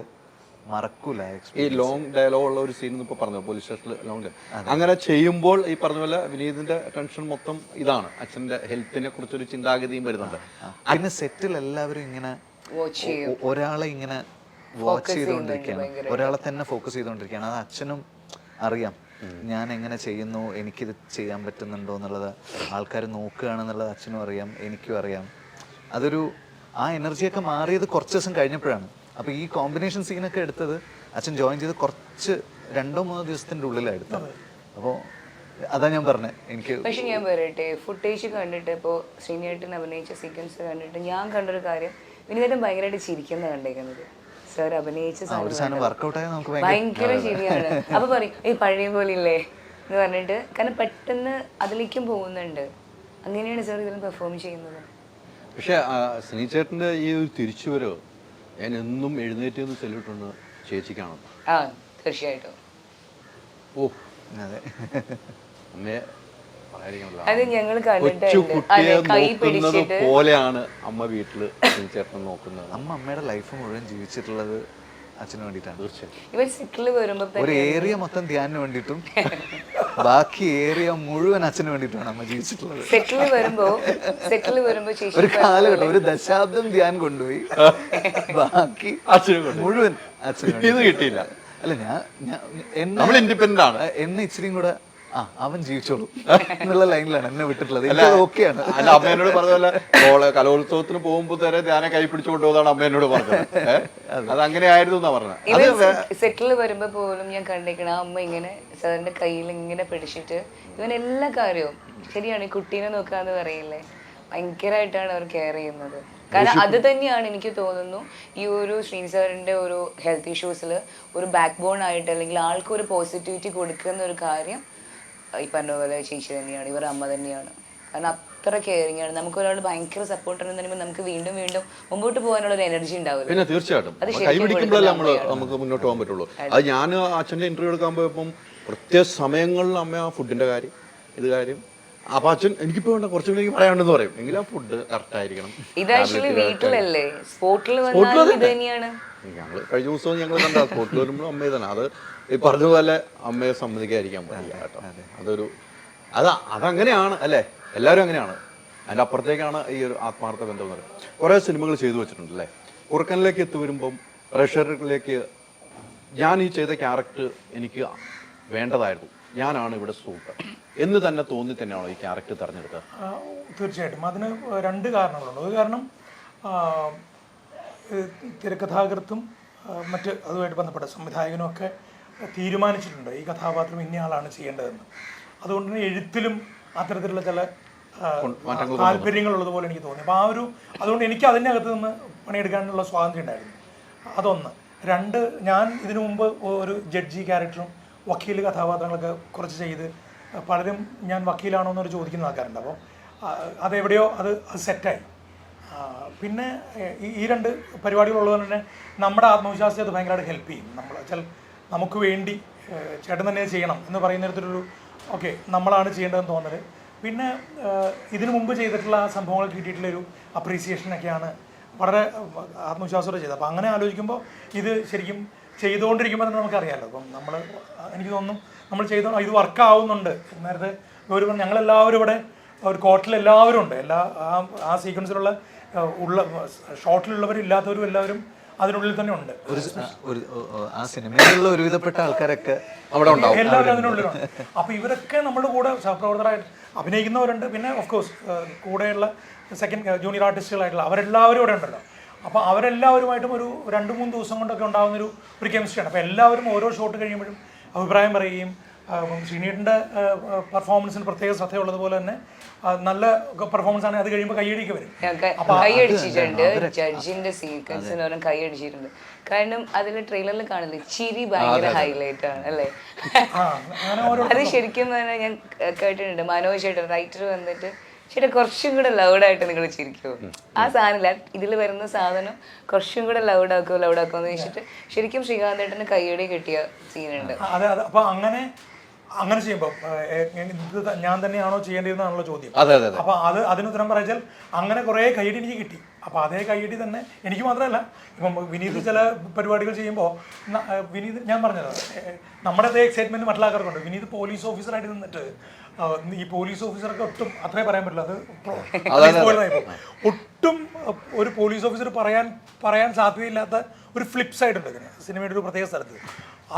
മറക്കൂല. ഈ ലോങ് ഡയലോഗ് ഉള്ള ഒരു സീൻ ഇപ്പോൾ പറഞ്ഞു പോലീസ് സ്റ്റേഷനിൽ ലോങ് അങ്ങനെ ചെയ്യുമ്പോൾ ഈ പറഞ്ഞ പോലെ വിനീതിന്റെ ടെൻഷൻ മൊത്തം ഇതാണ്. അച്ഛൻ്റെ ഹെൽത്തിനെ കുറിച്ചൊരു ചിന്താഗതിയും വരുന്നുണ്ട്. പിന്നെ സെറ്റിൽ എല്ലാവരും ഇങ്ങനെ ഒരാളെ ഇങ്ങനെ വാച്ച് ചെയ്തുകൊണ്ടിരിക്കുകയാണ്, ഒരാളെ തന്നെ ഫോക്കസ് ചെയ്തുകൊണ്ടിരിക്കുകയാണ്. അത് അച്ഛനും അറിയാം ഞാൻ എങ്ങനെ ചെയ്യുന്നു, എനിക്കിത് ചെയ്യാൻ പറ്റുന്നുണ്ടോ എന്നുള്ളത് ആൾക്കാർ നോക്കുകയാണെന്നുള്ളത് അച്ഛനും അറിയാം, എനിക്കും അറിയാം. ആ എനർജിയൊക്കെ മാറിയത് കുറച്ച് ദിവസം കഴിഞ്ഞപ്പോഴാണ്. അപ്പോൾ ഈ കോമ്പിനേഷൻ സീനൊക്കെ എടുത്തത് അച്ഛൻ ജോയിൻ ചെയ്ത് കുറച്ച് 2-3 ദിവസത്തിൻ്റെ ഉള്ളിലാണ് എടുത്തത്. അപ്പോൾ അതാ ഞാൻ പറഞ്ഞത്. എനിക്ക് പക്ഷെ ഞാൻ പറയട്ടെ, ഫുട്ടേജ് കണ്ടിട്ട് ഇപ്പോൾ ശ്രീനിയേട്ടൻ അഭിനയിച്ച സീക്വൻസ് കണ്ടിട്ട് ഞാൻ കണ്ടൊരു കാര്യം, വിനീതൻ ഭയങ്കരമായിട്ട് ചിരിക്കുന്ന കണ്ടേക്കുന്നത്. സാർ അഭിനയിച്ച ഭയങ്കര ശരിയാണ്. അപ്പൊ പറയും ഈ പഴയ പോലെ ഇല്ലേ എന്ന് പറഞ്ഞിട്ട്, കാരണം പെട്ടെന്ന് അതിലേക്കും പോകുന്നുണ്ട്. അങ്ങനെയാണ് സാർ ഇതിലും പെർഫോം ചെയ്യുന്നത്. പക്ഷെ ശ്രീചേട്ടൻ്റെ ഈ ഒരു തിരിച്ചുവരവ് ഞാൻ എന്നും എഴുന്നേറ്റ് സല്യൂട്ടുണ്ട് ചേച്ചിക്കാണ്. ആ തീർച്ചയായിട്ടും. ഓ അതെ. അമ്മയെ പറയാതിരിക്കണല്ലോ. അത് ഞങ്ങൾ കൊച്ചു കണ്ടിട്ടുണ്ട്. കുട്ടിയെ കൈ നോക്കുന്നത് പിടിച്ചിട്ട് പോലെയാണ് അമ്മ വീട്ടില് ചേട്ടൻ നോക്കുന്നത്. അമ്മയുടെ ലൈഫ് മുഴുവൻ ജീവിച്ചിട്ടുള്ളത് അച്ഛന് വേണ്ടിയിട്ടാണ്. തീർച്ചയായും. ഇവൻ സിക്കിള് വരുമ്പോ ഒരു ഏരിയ മൊത്തം ധ്യാനിന് വേണ്ടിയിട്ടും ബാക്കി ഏരിയ മുഴുവൻ അച്ഛന് വേണ്ടിയിട്ടാണ് അമ്മ ജീവിച്ചിട്ടുള്ളത്. സെറ്റില് വരുമ്പോ ചേച്ചി ഒരു കാലഘട്ടം, ഒരു ദശാബ്ദം ധ്യാൻ കൊണ്ടുപോയി, ബാക്കി അച്ഛനെ മുഴുവൻ അച്ഛന് ഇത് കിട്ടിയില്ല. അല്ല ഞാൻ നമ്മൾ ഇൻഡിപെൻഡന്റ് ആണ്. എന്നെ ഇച്ചിരിയും കൂടെ അവൻ ജീവിച്ചോളൂ എന്നുള്ള ലൈനിലാണ് എന്നെ വിട്ടിട്ടുള്ളത്. ഓക്കെയാണ്. അല്ല, അമ്മ എന്നോട് പറഞ്ഞ കലോത്സവത്തിന് പോകുമ്പോ തന്നെ ധ്യാനം കൈ പിടിച്ചു കൊണ്ടുപോകുന്നതാണ് അമ്മ എന്നോട് പറഞ്ഞത്. അത് അങ്ങനെ ആയിരുന്നു എന്നാ പറഞ്ഞത്. ഇവൻ സെറ്റില് വരുമ്പോ പോലും ഞാൻ കണ്ടേക്കണ അമ്മ ഇങ്ങനെ സാറിന്റെ കയ്യിൽ ഇങ്ങനെ പിടിച്ചിട്ട് ഇവൻ എല്ലാ കാര്യവും ശരിയാണ്. ഈ കുട്ടീനെ നോക്കാന്ന് പറയില്ലേ, ഭയങ്കരമായിട്ടാണ് അവർ കെയർ ചെയ്യുന്നത്. കാരണം അത് തന്നെയാണ് എനിക്ക് തോന്നുന്നു ഈ ഒരു ശ്രീനി സാറിന്റെ ഒരു ഹെൽത്ത് ഇഷ്യൂസിൽ ഒരു ബാക്ക് ബോൺ ആയിട്ട്, അല്ലെങ്കിൽ ആൾക്ക് ഒരു പോസിറ്റിവിറ്റി കൊടുക്കുന്ന ഒരു കാര്യം ഈ പറഞ്ഞ പോലെ ചേച്ചി തന്നെയാണ്, ഇവർ അമ്മ തന്നെയാണ്. കാരണം അത്ര കെയറിങ് ആണ്. നമുക്ക് ഒരാൾ ഭയങ്കര സപ്പോർട്ട് ഉണ്ടെന്ന് നമുക്ക് വീണ്ടും വീണ്ടും മുമ്പോട്ട് പോകാനുള്ള ഒരു എനർജി ഉണ്ടാവില്ല. പിന്നെ തീർച്ചയായിട്ടും കൈ പിടിക്കുമ്പോഴല്ലേ നമുക്ക് മുന്നോട്ട് പോകാൻ പറ്റുള്ളൂ. അത് ഞാൻ അച്ഛൻ്റെ ഇന്റർവ്യൂ എടുക്കാൻ പോയപ്പം പ്രത്യേക സമയങ്ങളിൽ അമ്മ ആ ഫുഡിന്റെ കാര്യം ഇത് കാര്യം അപ്പൊ അച്ഛൻ എനിക്കിപ്പോ വേണ്ട കുറച്ചുകൂടി എനിക്ക് പറയാണ്ടെന്ന് പറയും. എങ്കിലും ആ ഫുഡ് കറക്റ്റ് ആയിരിക്കണം. ഇത് ആക്ച്വലി വീട്ടിലല്ലേ, സ്പോട്ടിൽ വന്നാൽ ഇത് തന്നെയാണ്. ഞങ്ങൾ കഴിഞ്ഞ ദിവസവും ഞങ്ങൾ കണ്ട സ്പോട്ടിൽ വരുമ്പോഴും അമ്മയെ തന്നെ. അത് ഈ പറഞ്ഞതുപോലെ അമ്മയെ സമ്മതിക്കാതിരിക്കാൻ പറ്റില്ല കേട്ടോ. അതൊരു അതങ്ങനെയാണ് അല്ലേ, എല്ലാവരും അങ്ങനെയാണ്. അതിൻ്റെ അപ്പുറത്തേക്കാണ് ഈ ഒരു ആത്മാർത്ഥ ബന്ധം എന്ന് പറയുന്നത്. കുറേ സിനിമകൾ ചെയ്തു വെച്ചിട്ടുണ്ട് അല്ലേ. കുറുക്കനിലേക്ക് എത്തി വരുമ്പം പ്രേക്ഷകരിലേക്ക് ഞാൻ ഈ ചെയ്ത ക്യാരക്ടർ എനിക്ക് വേണ്ടതായിരുന്നു, ഞാനാണ് ഇവിടെ സൂപ്പർ എന്ന് തന്നെ തോന്നി തന്നെയാണോ ഈ ക്യാരക്ടർ തിരഞ്ഞെടുത്തത്? തീർച്ചയായിട്ടും അതിന് രണ്ട് കാരണങ്ങളുണ്ട്. ഒരു കാരണം തിരക്കഥാകൃത്തും മറ്റ് അതുമായിട്ട് ബന്ധപ്പെട്ട സംവിധായകനും ഒക്കെ തീരുമാനിച്ചിട്ടുണ്ട് ഈ കഥാപാത്രം ഇന്നയാളാണ് ചെയ്യേണ്ടതെന്ന്. അതുകൊണ്ട് തന്നെ എഴുത്തിലും അത്തരത്തിലുള്ള ചില താല്പര്യങ്ങളുള്ളതുപോലെ എനിക്ക് തോന്നി. അപ്പോൾ അതുകൊണ്ട് എനിക്ക് അതിൻ്റെ അകത്ത് നിന്ന് പണിയെടുക്കാനുള്ള സ്വാതന്ത്ര്യം ഉണ്ടായിരുന്നു. അതൊന്ന്. രണ്ട്, ഞാൻ ഇതിനു മുമ്പ് ഒരു ജഡ്ജി ക്യാരക്ടറും വക്കീൽ കഥാപാത്രങ്ങളൊക്കെ കുറച്ച് ചെയ്ത് പലരും ഞാൻ വക്കീലാണോ എന്നൊരു ചോദിക്കുന്ന ആൾക്കാരുണ്ട്. അപ്പോൾ അതെവിടെയോ അത് സെറ്റായി. പിന്നെ ഈ രണ്ട് പരിപാടികളുള്ളത് തന്നെ നമ്മുടെ ആത്മവിശ്വാസത്തെ അത് ഭയങ്കരമായിട്ട് ഹെൽപ്പ് ചെയ്യും. നമുക്ക് വേണ്ടി ചേട്ടൻ തന്നെ ചെയ്യണം എന്ന് പറയുന്നിടത്തൊരു ഓക്കെ നമ്മളാണ് ചെയ്യേണ്ടതെന്ന് തോന്നൽ. പിന്നെ ഇതിനു മുമ്പ് ചെയ്തിട്ടുള്ള സംഭവങ്ങൾ കിട്ടിയിട്ടുള്ളൊരു അപ്രീസിയേഷനൊക്കെയാണ് വളരെ ആത്മവിശ്വാസത്തോടെ ചെയ്തത്. അപ്പോൾ അങ്ങനെ ആലോചിക്കുമ്പോൾ ഇത് ശരിക്കും ചെയ്തുകൊണ്ടിരിക്കുമ്പോൾ തന്നെ നമുക്കറിയാമല്ലോ. അപ്പം എനിക്ക് തോന്നുന്നു നമ്മൾ ഇത് വർക്കാവുന്നുണ്ട്. നേരത്തെ ഒരു ഞങ്ങളെല്ലാവരും ഇവിടെ ഒരു കോർട്ടിൽ എല്ലാവരും ഉണ്ട്. ആ സീക്വൻസിലുള്ള ഷോട്ടിലുള്ളവരും ഇല്ലാത്തവരും എല്ലാവരും അതിനുള്ളിൽ തന്നെ ഉണ്ട്. ആ സിനിമയിലുള്ള ഒരുവിധപ്പെട്ട ആൾക്കാരൊക്കെ അവിടെ ഉണ്ടാവും, എല്ലാവരും അതിനുള്ളിലുണ്ട്. അപ്പോൾ ഇവരൊക്കെ നമ്മുടെ കൂടെ സഹപ്രവർത്തകരായിട്ട് അഭിനയിക്കുന്നവരുണ്ട്. പിന്നെ ഓഫ് കോഴ്സ് കൂടെയുള്ള സെക്കൻഡ് ജൂനിയർ ആർട്ടിസ്റ്റുകളായിട്ടുള്ള അവരെല്ലാവരും ഇവിടെ ഉണ്ടല്ലോ. അപ്പോൾ അവരെല്ലാവരുമായിട്ടും ഒരു 2-3 ദിവസം കൊണ്ടൊക്കെ ഉണ്ടാകുന്നൊരു കെമിസ്ട്രിയാണ്. അപ്പോൾ എല്ലാവരും ഓരോ ഷോട്ട് കഴിയുമ്പോഴും അഭിപ്രായം പറയുകയും ശ്രീനീട്ടിൻ്റെ പെർഫോമൻസിന് പ്രത്യേക ശ്രദ്ധയുള്ളതുപോലെ തന്നെ നല്ല പെർഫോമൻസ് ആണ്. അത് കഴിയുമ്പോൾ കൈയടിക്ക് വരും. കൈയടിച്ചിട്ടുണ്ട്, ജഡ്ജിന്റെ സീക്വൻസിന് കൈയടിച്ചിട്ടുണ്ട്. കാരണം അതിൽ ട്രെയിലറിൽ കാണില്ലേ, ചിരി ഭയങ്കര ഹൈലൈറ്റ് ആണ് അല്ലേ. അത് ശരിക്കും പറഞ്ഞാൽ ഞാൻ കേട്ടിട്ടുണ്ട്. മനോജ് ചേട്ടൻ റൈറ്റർ വന്നിട്ട് ചേട്ടാ കുറച്ചും കൂടെ ലൗഡായിട്ട് നിങ്ങൾ ചിരിക്കുമോ, ആ സാധനമില്ല ഇതിൽ വരുന്ന സാധനം കുറച്ചും കൂടെ ലൗഡാക്കുമോ എന്ന് വെച്ചിട്ട് ശരിക്കും ശ്രീകാന്തേട്ടന് കൈയടി കിട്ടിയ സീനുണ്ട്. അതെ. അപ്പോൾ അങ്ങനെ ചെയ്യുമ്പോൾ ഇത് ഞാൻ തന്നെയാണോ ചെയ്യേണ്ടിയിരുന്നാണല്ലോ ചോദ്യം. അപ്പോൾ അതിനുത്തരം പറയിച്ചാൽ അങ്ങനെ കുറേ കൈയടി എനിക്ക് കിട്ടി. അപ്പോൾ അതേ കൈയടി തന്നെ എനിക്ക് മാത്രമല്ല, ഇപ്പം വിനീത് ചില പരിപാടികൾ ചെയ്യുമ്പോൾ വിനീത് ഞാൻ പറഞ്ഞത് നമ്മുടെ അതേ എക്സൈറ്റ്മെൻറ്റ് മറ്റുള്ള ആൾക്കാർക്കുണ്ട്. വിനീത് പോലീസ് ഓഫീസറായിട്ട് നിന്നിട്ട് ഈ പോലീസ് ഓഫീസറൊക്കെ ഒട്ടും അത്രേ പറയാൻ പറ്റില്ല. അത് ഒട്ടും ഒരു പോലീസ് ഓഫീസർ പറയാൻ സാധ്യതയില്ലാത്ത ഒരു ഫ്ലിപ്പ് സൈഡ് ഉണ്ട് ഇതിന് സിനിമയുടെ ഒരു പ്രത്യേക സ്ഥലത്ത്.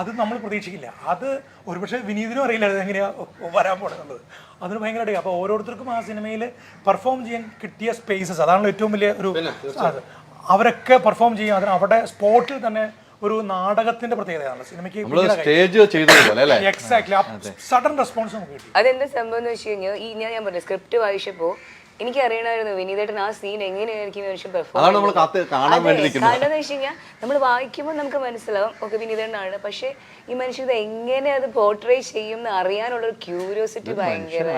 അത് നമ്മൾ പ്രതീക്ഷിക്കില്ല. അത് ഒരുപക്ഷെ വിനീതിനും അറിയില്ല അത് എങ്ങനെയാണ് വരാൻ പോകുന്നത്. അതിന് ഭയങ്കരമായിട്ട് അപ്പോൾ ഓരോരുത്തർക്കും ആ സിനിമയിൽ പെർഫോം ചെയ്യാൻ കിട്ടിയ സ്പേസസ് അതാണല്ലോ ഏറ്റവും വലിയ ഒരു അവരൊക്കെ പെർഫോം ചെയ്യും. അതിന് അവിടെ സ്പോട്ടിൽ തന്നെ ഒരു നാടകത്തിന്റെ പ്രത്യേകതയാണ് സിനിമയ്ക്ക്. എക്സാക്ട്ലി സഡൻ റെസ്പോൺസ് നമുക്ക് കിട്ടി. അതെന്താ സംഭവം എന്ന് വെച്ച് കഴിഞ്ഞാൽ ഞാൻ പറഞ്ഞു സ്ക്രിപ്റ്റ് വായിച്ചപ്പോൾ എനിക്ക് അറിയണമായിരുന്നു വിനീതേട്ടൻ ആ സീൻ എങ്ങനെയായിരിക്കും പെർഫോം. കാരണം എന്ന് വെച്ച് കഴിഞ്ഞാൽ നമ്മൾ വായിക്കുമ്പോൾ നമുക്ക് മനസ്സിലാവും ഓക്കെ വിനീതേട്ടനാണ്, പക്ഷെ ഈ മനുഷ്യൻ എങ്ങനെ അത് പോർട്രേ ചെയ്യും എന്ന് അറിയാനുള്ള ഒരു ക്യൂരിയോസിറ്റി ഭയങ്കര.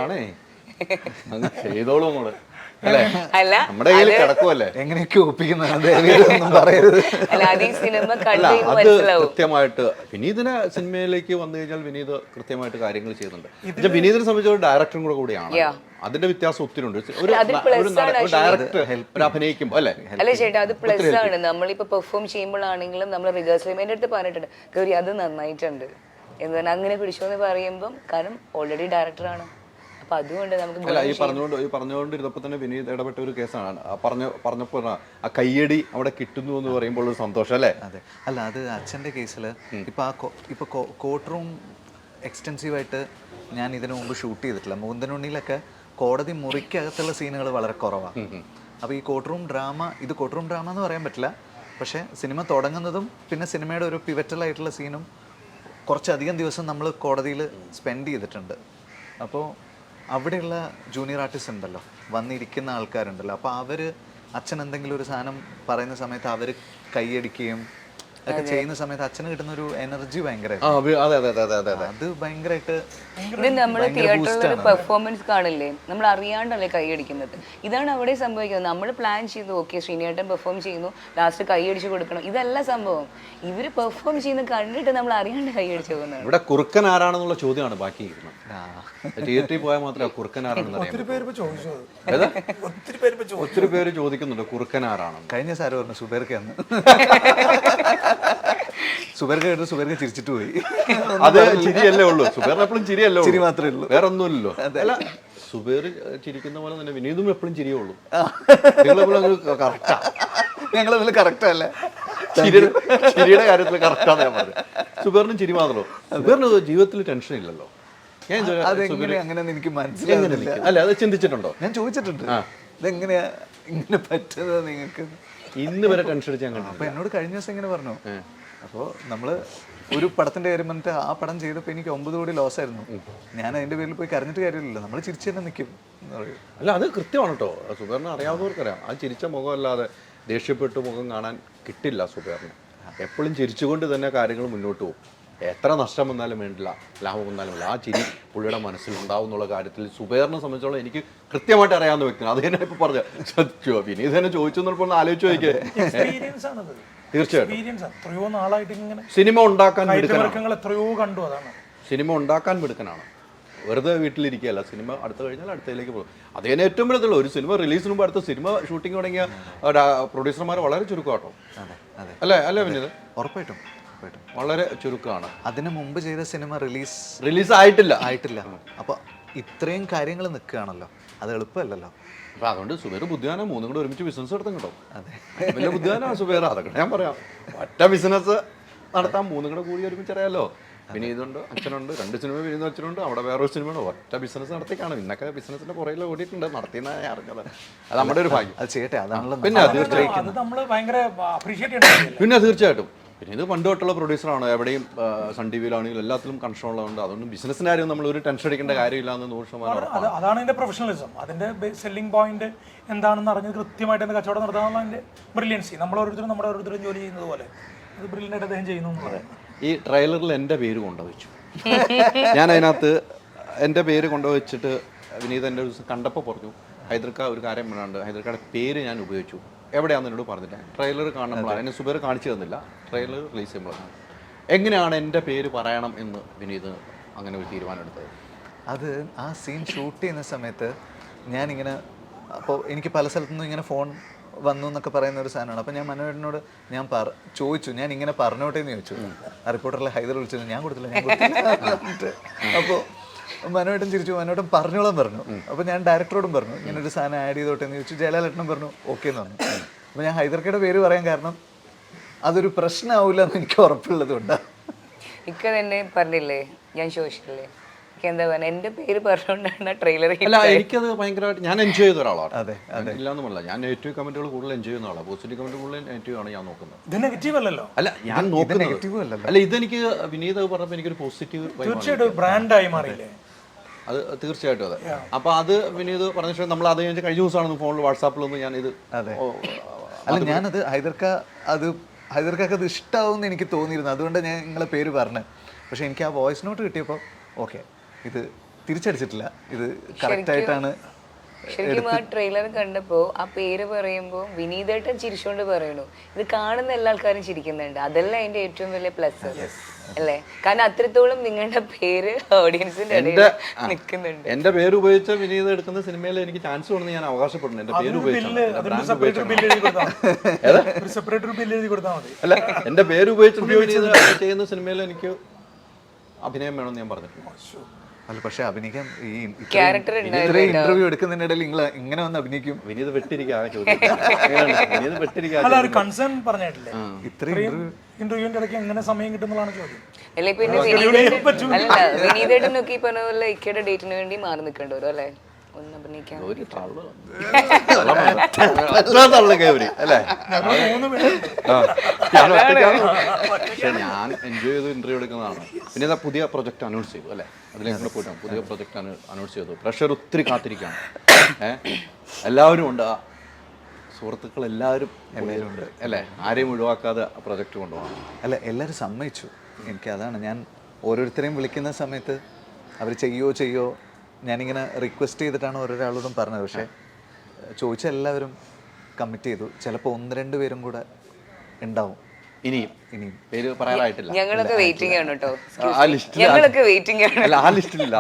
അല്ല നമ്മുടെ കയ്യിൽ കിടക്കുമല്ലേ. എങ്ങനെയൊക്കെ ഒപ്പിക്കുന്നൊന്നും പറയരുത്. അല്ല അത് ഈ സിനിമ അല്ല കണ്ടു അത് മനസ്സിലാവും. കൃത്യമായിട്ട് വിനീതിനെ സിനിമയിലേക്ക് വന്നു കഴിഞ്ഞാൽ വിനീത് കൃത്യമായിട്ട് കാര്യങ്ങൾ ചെയ്യുന്നുണ്ട്. പക്ഷേ വിനീതിനെ സംബന്ധിച്ച് ഒരു ഡയറക്ടറും കൂടിയാണ്. അതിന്റെ വ്യത്യാസം ഒത്തിരി ഉണ്ട്. ഒരു ഡയറക്ടർ ഒരു അഭിനയിക്കുമ്പോൾ അല്ലേ. അല്ല ചേട്ടാ അത് പ്ലസ് ആണ്. നമ്മളിപ്പോ പെർഫോം ചെയ്യുമ്പോഴാണെങ്കിലും നമ്മൾ റിഹേഴ്സൽ എൻ്റെ അടുത്ത് പറഞ്ഞിട്ടുണ്ട് ഗൗരി അത് നന്നായിട്ടുണ്ട് എന്ന് പറഞ്ഞാൽ അങ്ങനെ പിടിച്ചു എന്ന് പറയുമ്പം കാരണം ഓൾറെഡി ഡയറക്ടറാണ്. അപ്പൊ അതുകൊണ്ട് നമുക്ക് അല്ല ഈ പറഞ്ഞുകൊണ്ടിരുന്നപ്പോൾ തന്നെ വിനീത് ഇടപെട്ട ഒരു കേസാണ്. പറഞ്ഞപ്പോൾ ആ കയ്യടി അവിടെ കിട്ടുന്നു എന്ന് പറയുമ്പോൾ ഒരു സന്തോഷം അല്ലേ. അതെ. അല്ല അത് അച്ഛൻ്റെ കേസിൽ ഇപ്പൊ കോർട്ട് റൂം എക്സ്റ്റെൻസീവായിട്ട് ഞാൻ ഇതിനു മുമ്പ് ഷൂട്ട് ചെയ്തിട്ടില്ല. മൂന്തനുണ്ണിയിലൊക്കെ കോടതി മുറിക്കകത്തുള്ള സീനുകൾ വളരെ കുറവാണ്. അപ്പോൾ ഈ കോർട്ട് റൂം ഡ്രാമ എന്ന് പറയാൻ പറ്റില്ല. പക്ഷേ സിനിമ തുടങ്ങുന്നതും പിന്നെ സിനിമയുടെ ഒരു പിവറ്റലായിട്ടുള്ള സീനും കുറച്ചധികം ദിവസം നമ്മൾ കോടതിയിൽ സ്പെൻഡ് ചെയ്തിട്ടുണ്ട്. അപ്പോൾ അവിടെയുള്ള ജൂനിയർ ആർട്ടിസ്റ്റ് ഉണ്ടല്ലോ, വന്നിരിക്കുന്ന ആൾക്കാരുണ്ടല്ലോ, അപ്പോൾ അവർ അച്ഛൻ എന്തെങ്കിലും ഒരു സാധനം പറയുന്ന സമയത്ത് അവർ കൈയടിക്കുകയും ഒക്കെ ചെയ്യുന്ന സമയത്ത് അച്ഛന് കിട്ടുന്ന ഒരു എനർജി ഭയങ്കര അത് ഭയങ്കരമായിട്ട്. ഇത് നമ്മൾ തിയേറ്ററിൽ ഒരു പെർഫോമൻസ് കാണില്ലേ, നമ്മൾ അറിയാണ്ടല്ലേ കൈയടിക്കുന്നത്. ഇതാണ് അവിടെ സംഭവിക്കുന്നത്. നമ്മൾ പ്ലാൻ ചെയ്തു ഓക്കെ ശ്രീനിയേട്ടൻ പെർഫോം ചെയ്യുന്നു, ലാസ്റ്റ് കൈയടിച്ച് കൊടുക്കണം, ഇതല്ല സംഭവം. ഇവര് പെർഫോം ചെയ്യുന്ന കണ്ടിട്ട് നമ്മൾ അറിയാണ്ട് കൈയടിച്ചു പോകുന്നത്. ഇവിടെ കുറുക്കൻ ആരാണെന്നുള്ള ചോദ്യമാണ് ബാക്കി തിയേറ്ററിൽ പോയാൽ മാത്രമേ കുറുക്കൻ ആരാണെന്ന് അറിയാം. ഒത്തിരി പേര് ചോദിക്കുന്നുണ്ട് കുറുക്കൻ ആരാണെന്ന്. കഴിഞ്ഞ സാറ് പറഞ്ഞു സുബേർക്കാന്ന്. സുബേർക്ക് കേട്ട് സുബേർക്ക് ചിരിച്ചിട്ട് പോയി. അത് ചിരിയല്ലേ ഉള്ളൂ, സുബേറിന് എപ്പോഴും ചിരിയല്ലേ, ചിരി മാത്രമേ ഉള്ളൂ, വേറെ ഒന്നുമില്ലല്ലോ. അല്ല സുബേർ ചിരിക്കുന്ന പോലെ തന്നെ വിനീതും എപ്പോഴും ചിരിയുള്ളൂ. ഞങ്ങൾ തമ്മിൽ കറക്റ്റ് അല്ലേ, ചിരിയുടെ കാര്യത്തിൽ കറക്റ്റാണ് ഞാൻ പറഞ്ഞത്. സുബേറിനും ചിരി മാത്രമോ. സുബേറിന് ജീവിതത്തിൽ ടെൻഷൻ ഇല്ലല്ലോ. അങ്ങനെ എനിക്ക് മനസ്സിലാകുന്നില്ല. അല്ല അത് ചിന്തിച്ചിട്ടുണ്ടോ? ഞാൻ ചോദിച്ചിട്ടുണ്ട് ഇതെങ്ങനെയാ ഇങ്ങനെ പറ്റുന്നത് നിങ്ങൾക്ക്. ഇന്ന് വരെ ടെൻഷൻ അടിച്ച് ഞാൻ അപ്പൊ എന്നോട് കഴിഞ്ഞ ദിവസം ഇങ്ങനെ പറഞ്ഞു. അപ്പോൾ നമ്മള് ഒരു പടത്തിന്റെ കാര്യം പറഞ്ഞിട്ട് ആ പടം ചെയ്തപ്പോൾ എനിക്ക് 9 കോടി ലോസ് ആയിരുന്നു. ഞാൻ അതിന്റെ പേരിൽ പോയി കരഞ്ഞിട്ട് കാര്യമില്ലല്ലോ, നമ്മൾ ചിരിച്ചു തന്നെ നിൽക്കും എന്ന് പറയും. അല്ല അത് കൃത്യമാണ് കേട്ടോ. സുബേറിന് അറിയാവുന്നവർക്കറിയാം, ആ ചിരിച്ച മുഖം അല്ലാതെ ദേഷ്യപ്പെട്ട് മുഖം കാണാൻ കിട്ടില്ല സുബേറിന്. എപ്പോഴും ചിരിച്ചുകൊണ്ട് തന്നെ കാര്യങ്ങൾ മുന്നോട്ട് പോകും. എത്ര നഷ്ടം വന്നാലും വേണ്ടില്ല, ലാഭം വന്നാലും വേണ്ടില്ല, ആ ചിരി പുള്ളിയുടെ മനസ്സിൽ ഉണ്ടാവും എന്നുള്ള കാര്യത്തിൽ സുബേറിനെ സംബന്ധിച്ചോളം എനിക്ക് കൃത്യമായിട്ട് അറിയാവുന്ന വ്യക്തിയാണ്. അത് തന്നെ ഇപ്പൊ പറഞ്ഞു വിനീത് തന്നെ ചോദിച്ചു എന്നപ്പോൾ ആലോചിച്ച് നോക്കിയേ. തീർച്ചയായിട്ടും സിനിമ ഉണ്ടാക്കാൻ മിടുക്കനാണ്. വെറുതെ വീട്ടിലിരിക്കുകയല്ല, സിനിമ അടുത്ത് കഴിഞ്ഞാൽ അടുത്തതിലേക്ക് പോകും. അത് തന്നെ ഏറ്റവും വലുതുള്ള ഒരു സിനിമ റിലീസിന് മുമ്പ് അടുത്ത സിനിമ ഷൂട്ടിംഗ് തുടങ്ങിയ പ്രൊഡ്യൂസർമാർ വളരെ ചുരുക്കമാട്ടോ. അല്ലേ വിനീത്? ഉറപ്പായിട്ടും വളരെ ചുരുക്കമാണ്. അതിന് മുമ്പ് ചെയ്ത സിനിമ റിലീസ് ആയിട്ടില്ല. അപ്പൊ ഇത്രയും കാര്യങ്ങൾ നിൽക്കുകയാണല്ലോ, അത് എളുപ്പമല്ലല്ലോ. അപ്പൊ അതുകൊണ്ട് സുബേർ ബുദ്ധിമാനാ, മൂന്നും കൂടെ ഒരുമിച്ച് ബിസിനസ് നടത്തും കേട്ടോ. വലിയ ബുദ്ധിമാനാ സുബേർ. അതൊക്കെ ഞാൻ പറയാം, ഒറ്റ ബിസിനസ് നടത്താൻ മൂന്നും കൂടെ കൂടി ഒരുമിച്ച് അറിയാലോ. വിനീതുണ്ട്, അച്ഛനുണ്ട്, 2 സിനിമ വിനീത് അച്ഛനുണ്ട്, അവിടെ വേറൊരു സിനിമയുണ്ട്. ഒറ്റ ബിസിനസ് നടത്തിക്കാണ്. ഇന്നൊക്കെ ബിസിനസിന്റെ പുറകിൽ ഓടിയിട്ടുണ്ട്, നടത്തിയെന്നാ ഞാൻ അറിഞ്ഞത്. അത് നമ്മുടെ ഒരു ഭാഗ്യം. അത് ചെയ്യട്ടെ, അതാണല്ലോ. പിന്നെ തീർച്ചയായിട്ടും പിന്നെ ഇത് പണ്ട് തൊട്ടുള്ള പ്രൊഡ്യൂസറാണ്. എവിടെയും സൺ ടി വിയിലാണെങ്കിലും എല്ലാത്തിലും കണക്ഷൻ ഉള്ളതുകൊണ്ട് അതുകൊണ്ട് ബിസിനസ്സിന്റെ കാര്യം നമ്മൾ ഒരു ടെൻഷൻ അടിക്കേണ്ട കാര്യമില്ല എന്ന് 100%. അതാണ് എന്റെ പ്രൊഫഷണലിസം. അതിന്റെ സെല്ലിംഗ് പോയിന്റ് എന്താണെന്ന് അറിഞ്ഞത് കൃത്യമായിട്ട് എന്റെ കച്ചവടം നടത്താനുള്ള എന്റെ ബ്രില്യൻസി. നമ്മുടെ ഓരോരുത്തരും ജോലി ചെയ്യുന്നത് പോലെ അത് ബ്രില്യൻ്റ് അദ്ദേഹം ചെയ്യുന്നു. ഈ ട്രെയിലറിൽ എൻ്റെ പേര് കൊണ്ടുവച്ചു. ഞാൻ അതിനകത്ത് എൻ്റെ പേര് കൊണ്ടുവച്ചിട്ട് വിനീത് എൻ്റെ ഒരു ദിവസം കണ്ടപ്പോൾ പറഞ്ഞു, ഹൈദർക്ക ഒരു കാര്യം പറയാണ്ട്, ഹൈദർക്കയുടെ പേര് ഞാൻ ഉപയോഗിച്ചു. എവിടെയാണെന്ന് എന്നോട് പറഞ്ഞില്ല. ട്രെയിലർ കാണുമ്പോഴാണ്, എന്നെ സുബേർ കാണിച്ചു തന്നില്ല, ട്രെയിലർ റിലീസ് ചെയ്യുമ്പോഴാണ്. എങ്ങനെയാണ് എൻ്റെ പേര് പറയണം എന്ന് വിനീത് അങ്ങനെ ഒരു തീരുമാനം എടുത്തത്? അത് ആ സീൻ ഷൂട്ട് ചെയ്യുന്ന സമയത്ത് ഞാനിങ്ങനെ, അപ്പോൾ എനിക്ക് പല സ്ഥലത്തുനിന്നും ഇങ്ങനെ ഫോൺ വന്നു എന്നൊക്കെ പറയുന്ന ഒരു സാധനമാണ്. അപ്പോൾ ഞാൻ മനോഹരനോട് ഞാൻ ചോദിച്ചു, ഞാൻ ഇങ്ങനെ പറഞ്ഞോട്ടെ എന്ന് ചോദിച്ചു. ആ റിപ്പോർട്ടറിലെ ഹൈദർ വിളിച്ചത് ഞാൻ കൊടുത്തില്ല. അപ്പോൾ മനോഹരൻ ചിരിച്ചു, മനോഹരൻ പറഞ്ഞോളാൻ പറഞ്ഞു. അപ്പോൾ ഞാൻ ഡയറക്ടറോടും പറഞ്ഞു ഇങ്ങനെ ഒരു സാധനം ആഡ് ചെയ്തോട്ടെ എന്ന് ചോദിച്ചു. ജയലാലേട്ടനും പറഞ്ഞു ഓക്കെ എന്ന് പറഞ്ഞു. അപ്പോൾ ഞാൻ ഹൈദർക്കയുടെ പേര് പറയാൻ കാരണം അതൊരു പ്രശ്നമാവില്ല എന്ന് എനിക്ക് ഉറപ്പുള്ളത് കൊണ്ടാണ്. ഇക്ക തന്നെ പറഞ്ഞില്ലേ, ഞാൻ ചോദിച്ചില്ലേ എന്താ പറയുക, എൻ്റെ പേര് പറഞ്ഞുകൊണ്ടാണ് ട്രെയിലർ. അല്ല എനിക്കത് ഭയങ്കരമായിട്ട് ഞാൻ എൻജോയ് ചെയ്ത ഒരാളാണ്. അതെ ഇല്ലാന്ന് പറഞ്ഞില്ല, ഞാൻ നെഗറ്റീവ് കമന്റുകൾ കൂടുതൽ എൻജോയ് ചെയ്യുന്ന ആളാണ്. പോസിറ്റീവ് കമന്റ് കൂടുതൽ നെഗറ്റീവ് ആണ് ഞാൻ നോക്കുന്നത്. ഇത് നെഗറ്റീവ് അല്ലല്ലോ. അല്ല ഞാൻ നോക്കുന്നത് അല്ല, ഇതെനിക്ക് വിനീത് പറഞ്ഞപ്പോൾ എനിക്കൊരു പോസിറ്റീവ് തീർച്ചയായിട്ടും ബ്രാൻഡായി മാറിയില്ലേ. അത് തീർച്ചയായിട്ടും അതെ. അപ്പോൾ അത് വിനീത് പറഞ്ഞ ശേഷം നമ്മൾ അത് കഴിഞ്ഞ ദിവസമാണ് ഫോണിൽ വാട്സാപ്പിലൊന്നും ഞാനിത്. അല്ല ഞാനത് ഹൈദർക്കാക്ക് അത് ഇഷ്ടമാവുമെന്ന് എനിക്ക് തോന്നിയിരുന്നു, അതുകൊണ്ട് ഞാൻ നിങ്ങളെ പേര് പറഞ്ഞത്. പക്ഷെ എനിക്ക് ആ വോയിസ് നോട്ട് കിട്ടിയപ്പോൾ ഓക്കെ ഇത് തിരിച്ചടിച്ചിട്ടില്ല, ഇത് കറക്റ്റായിട്ടാണ് ശരിക്കും ആ ട്രെയിലർ കണ്ടപ്പോ ആ പേര് പറയുമ്പോൾ വിനീതേട്ടൻ ചിരിച്ചുകൊണ്ട് പറയണു, ഇത് കാണുന്ന എല്ലാ ആൾക്കാരും ചിരിക്കുന്നുണ്ട്. അതല്ല അതിന്റെ ഏറ്റവും വലിയ പ്ലസ് അല്ലേ? കാരണം അത്രത്തോളം നിങ്ങളുടെ പേര് ഓഡിയൻസിന്റെ ഇടയിൽ നിൽക്കുന്നുണ്ട്. എന്റെ പേര് ഉപയോഗിച്ച വിനീത് എടുക്കുന്ന സിനിമയിൽ എനിക്ക് ചാൻസ് ഉണ്ടെന്ന് ഞാൻ അവകാശപ്പെടുന്നു. എന്റെ പേര് അല്ല, എന്റെ പേര് ഉപയോഗിച്ചിട്ട് വിനീത് ചെയ്യുന്ന സിനിമയിൽ എനിക്ക് അഭിനയം വേണമെന്ന് ഞാൻ പറഞ്ഞിട്ടുണ്ട്. അല്ല, പക്ഷെ അഭിനയിക്കാൻ ഈ ക്യാരക്ടർ ഇന്റർവ്യൂ എടുക്കുന്നതിനിടയിൽ നിങ്ങൾ ഇങ്ങനെ വന്ന് അഭിനയിക്കും? വിനീത് വെട്ടിരിക്കാ വിനീത് വെട്ടിരിക്കാ അല്ല, ഒരു കൺസേൺ പറഞ്ഞിട്ടില്ലേ ഇത്രയും ഇന്റർവ്യൂവിന്റെ ഇടയ്ക്ക് എങ്ങനെ സമയം കിട്ടുന്നതാണ് ചോദ്യം. അല്ലെ പിന്നെ വിനീതേട്ടൻ നോക്കി ഈ പറഞ്ഞ പോലെ ഇക്കയുടെ ഡേറ്റിന് വേണ്ടി മാറി നിൽക്കേണ്ടി വരും അല്ലേ? ഒന്ന് അഭിനയിക്കാൻ ഒരു തള്ളു കയറി അല്ലേ? പക്ഷെ ഞാൻ എൻജോയ് ചെയ്ത് ഇന്റർവ്യൂ എടുക്കുന്നതാണ്. പിന്നെ ഇതാ പുതിയ പ്രൊജക്ട് അനൗൺസ് ചെയ്തു അല്ലേ? അതിലേക്ക് കൂടെ പോയിട്ടാണ് പുതിയ പ്രൊജക്ട് അനൗൺസ് ചെയ്തു. പ്രഷർ ഒത്തിരി കാത്തിരിക്കുകയാണ്. എല്ലാവരും ഉണ്ട്, സുഹൃത്തുക്കൾ എല്ലാവരും ഉണ്ട് അല്ലേ? ആരെയും ഒഴിവാക്കാതെ പ്രൊജക്ട് കൊണ്ടുപോകണം. അല്ല, എല്ലാവരും സമ്മതിച്ചു. എനിക്ക് അതാണ്, ഞാൻ ഓരോരുത്തരെയും വിളിക്കുന്ന സമയത്ത് അവർ ചെയ്യോ ഞാനിങ്ങനെ റിക്വസ്റ്റ് ചെയ്തിട്ടാണ് ഓരോരാളോടും പറഞ്ഞത്. പക്ഷേ ചോദിച്ച എല്ലാവരും കമ്മിറ്റ് ചെയ്തു. ചിലപ്പോൾ 1-2 പേരും കൂടെ ഉണ്ടാവും ഇനിയും പേര് പറയാറായിട്ടില്ല. ഞങ്ങളൊക്കെ വെയിറ്റിംഗ് ആണ് കേട്ടോ. ആ ലിസ്റ്റിൽ ഞങ്ങളൊക്കെ വെയിറ്റിംഗ് ആണ്. അല്ല, ആ ലിസ്റ്റിലില്ല,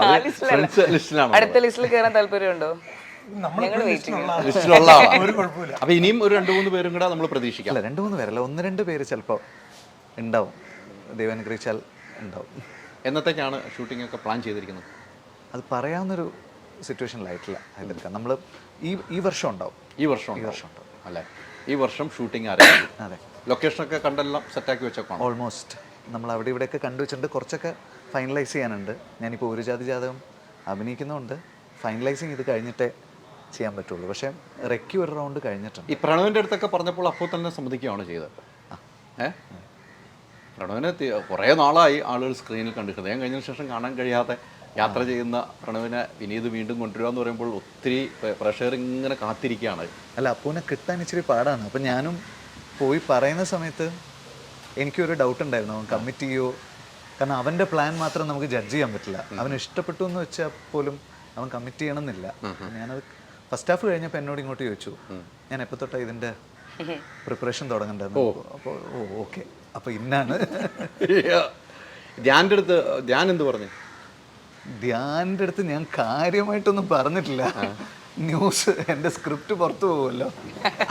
ലിസ്റ്റിലാണ്. അടുത്ത ലിസ്റ്റിൽ കയറാൻ താല്പര്യമുണ്ടോ? ലിസ്റ്റിലുള്ള അപ്പൊ ഇനിയും ഒരു 2-3 പേരും കൂടെ നമ്മൾ പ്രതീക്ഷിക്കാം. അല്ല, 2-3 പേരല്ല, 1-2 പേര് ചിലപ്പോൾ ഉണ്ടാവും. ദൈവം അനുഗ്രഹിച്ചാൽ ഉണ്ടാവും. എന്നത്തേക്കാണ് ഷൂട്ടിംഗ് ഒക്കെ പ്ലാൻ ചെയ്തിരിക്കുന്നത്? അത് പറയാവുന്നൊരു സിറ്റുവേഷനിലായിട്ടില്ല അതിലെടുക്കാം. നമ്മൾ ഈ വർഷം ഉണ്ടാവും. ഈ വർഷം ഉണ്ടാവും അല്ലേ? ഈ വർഷം ഷൂട്ടിംഗ് ആരംഭിക്കും. അതെ, ലൊക്കേഷനൊക്കെ കണ്ടെല്ലാം സെറ്റാക്കി വെച്ചേക്കാം. ഓൾമോസ്റ്റ് നമ്മൾ അവിടെ ഇവിടെയൊക്കെ കണ്ടുവച്ചിട്ടുണ്ട്. കുറച്ചൊക്കെ ഫൈനലൈസ് ചെയ്യാനുണ്ട്. ഞാനിപ്പോൾ ഒരു ജാതകം അഭിനയിക്കുന്നുണ്ട്. ഫൈനലൈസിങ് ഇത് കഴിഞ്ഞിട്ടേ ചെയ്യാൻ പറ്റുള്ളൂ. പക്ഷേ റെക്കി ഒരു റൗണ്ട് കഴിഞ്ഞിട്ടുണ്ട്. ഈ പ്രണവിൻ്റെ അടുത്തൊക്കെ പറഞ്ഞപ്പോൾ അപ്പോൾ തന്നെ സമ്മതിക്കുകയാണ് ചെയ്തത്. പ്രണവിനെ കുറേ നാളായി ആളുകൾ സ്ക്രീനിൽ കണ്ടിട്ടുണ്ട്. ഞാൻ കഴിഞ്ഞതിന് ശേഷം കാണാൻ കഴിയാതെ യാത്ര ചെയ്യുന്ന പ്രണവിനെ വിനീത് വീണ്ടും കൊണ്ടുവരിക എന്ന് പറയുമ്പോൾ ഒത്തിരി പ്രഷർ ഇങ്ങനെ കാത്തിരിക്കുകയാണ്. അല്ല, അപ്പൂനെ കിട്ടാൻ ഇച്ചിരി പാടാണ്. അപ്പം ഞാനും പോയി പറയുന്ന സമയത്ത് എനിക്കൊരു ഡൗട്ട് ഉണ്ടായിരുന്നു, അവൻ കമ്മിറ്റ് ചെയ്യുമോ. കാരണം അവൻ്റെ പ്ലാൻ മാത്രം നമുക്ക് ജഡ്ജ് ചെയ്യാൻ പറ്റില്ല. അവന് ഇഷ്ടപ്പെട്ടു എന്ന് വെച്ചാൽ പോലും അവൻ കമ്മിറ്റ് ചെയ്യണമെന്നില്ല. ഞാനത് ഫസ്റ്റ് ഹാഫ് കഴിഞ്ഞപ്പോൾ എന്നോട് ഇങ്ങോട്ട് ചോദിച്ചു, ഞാൻ എപ്പോൾ തൊട്ടാണ് ഇതിൻ്റെ പ്രിപ്പറേഷൻ തുടങ്ങേണ്ടത്. അപ്പോൾ ഓക്കെ, അപ്പോൾ ഇന്നാണ്. ധ്യാൻ്റെ അടുത്ത് ധ്യാൻ എന്ത് പറഞ്ഞു? ധ്യാൻ്റെ അടുത്ത് ഞാൻ കാര്യമായിട്ടൊന്നും പറഞ്ഞിട്ടില്ല. ന്യൂസ് എൻ്റെ സ്ക്രിപ്റ്റ് പുറത്തു പോകുമല്ലോ,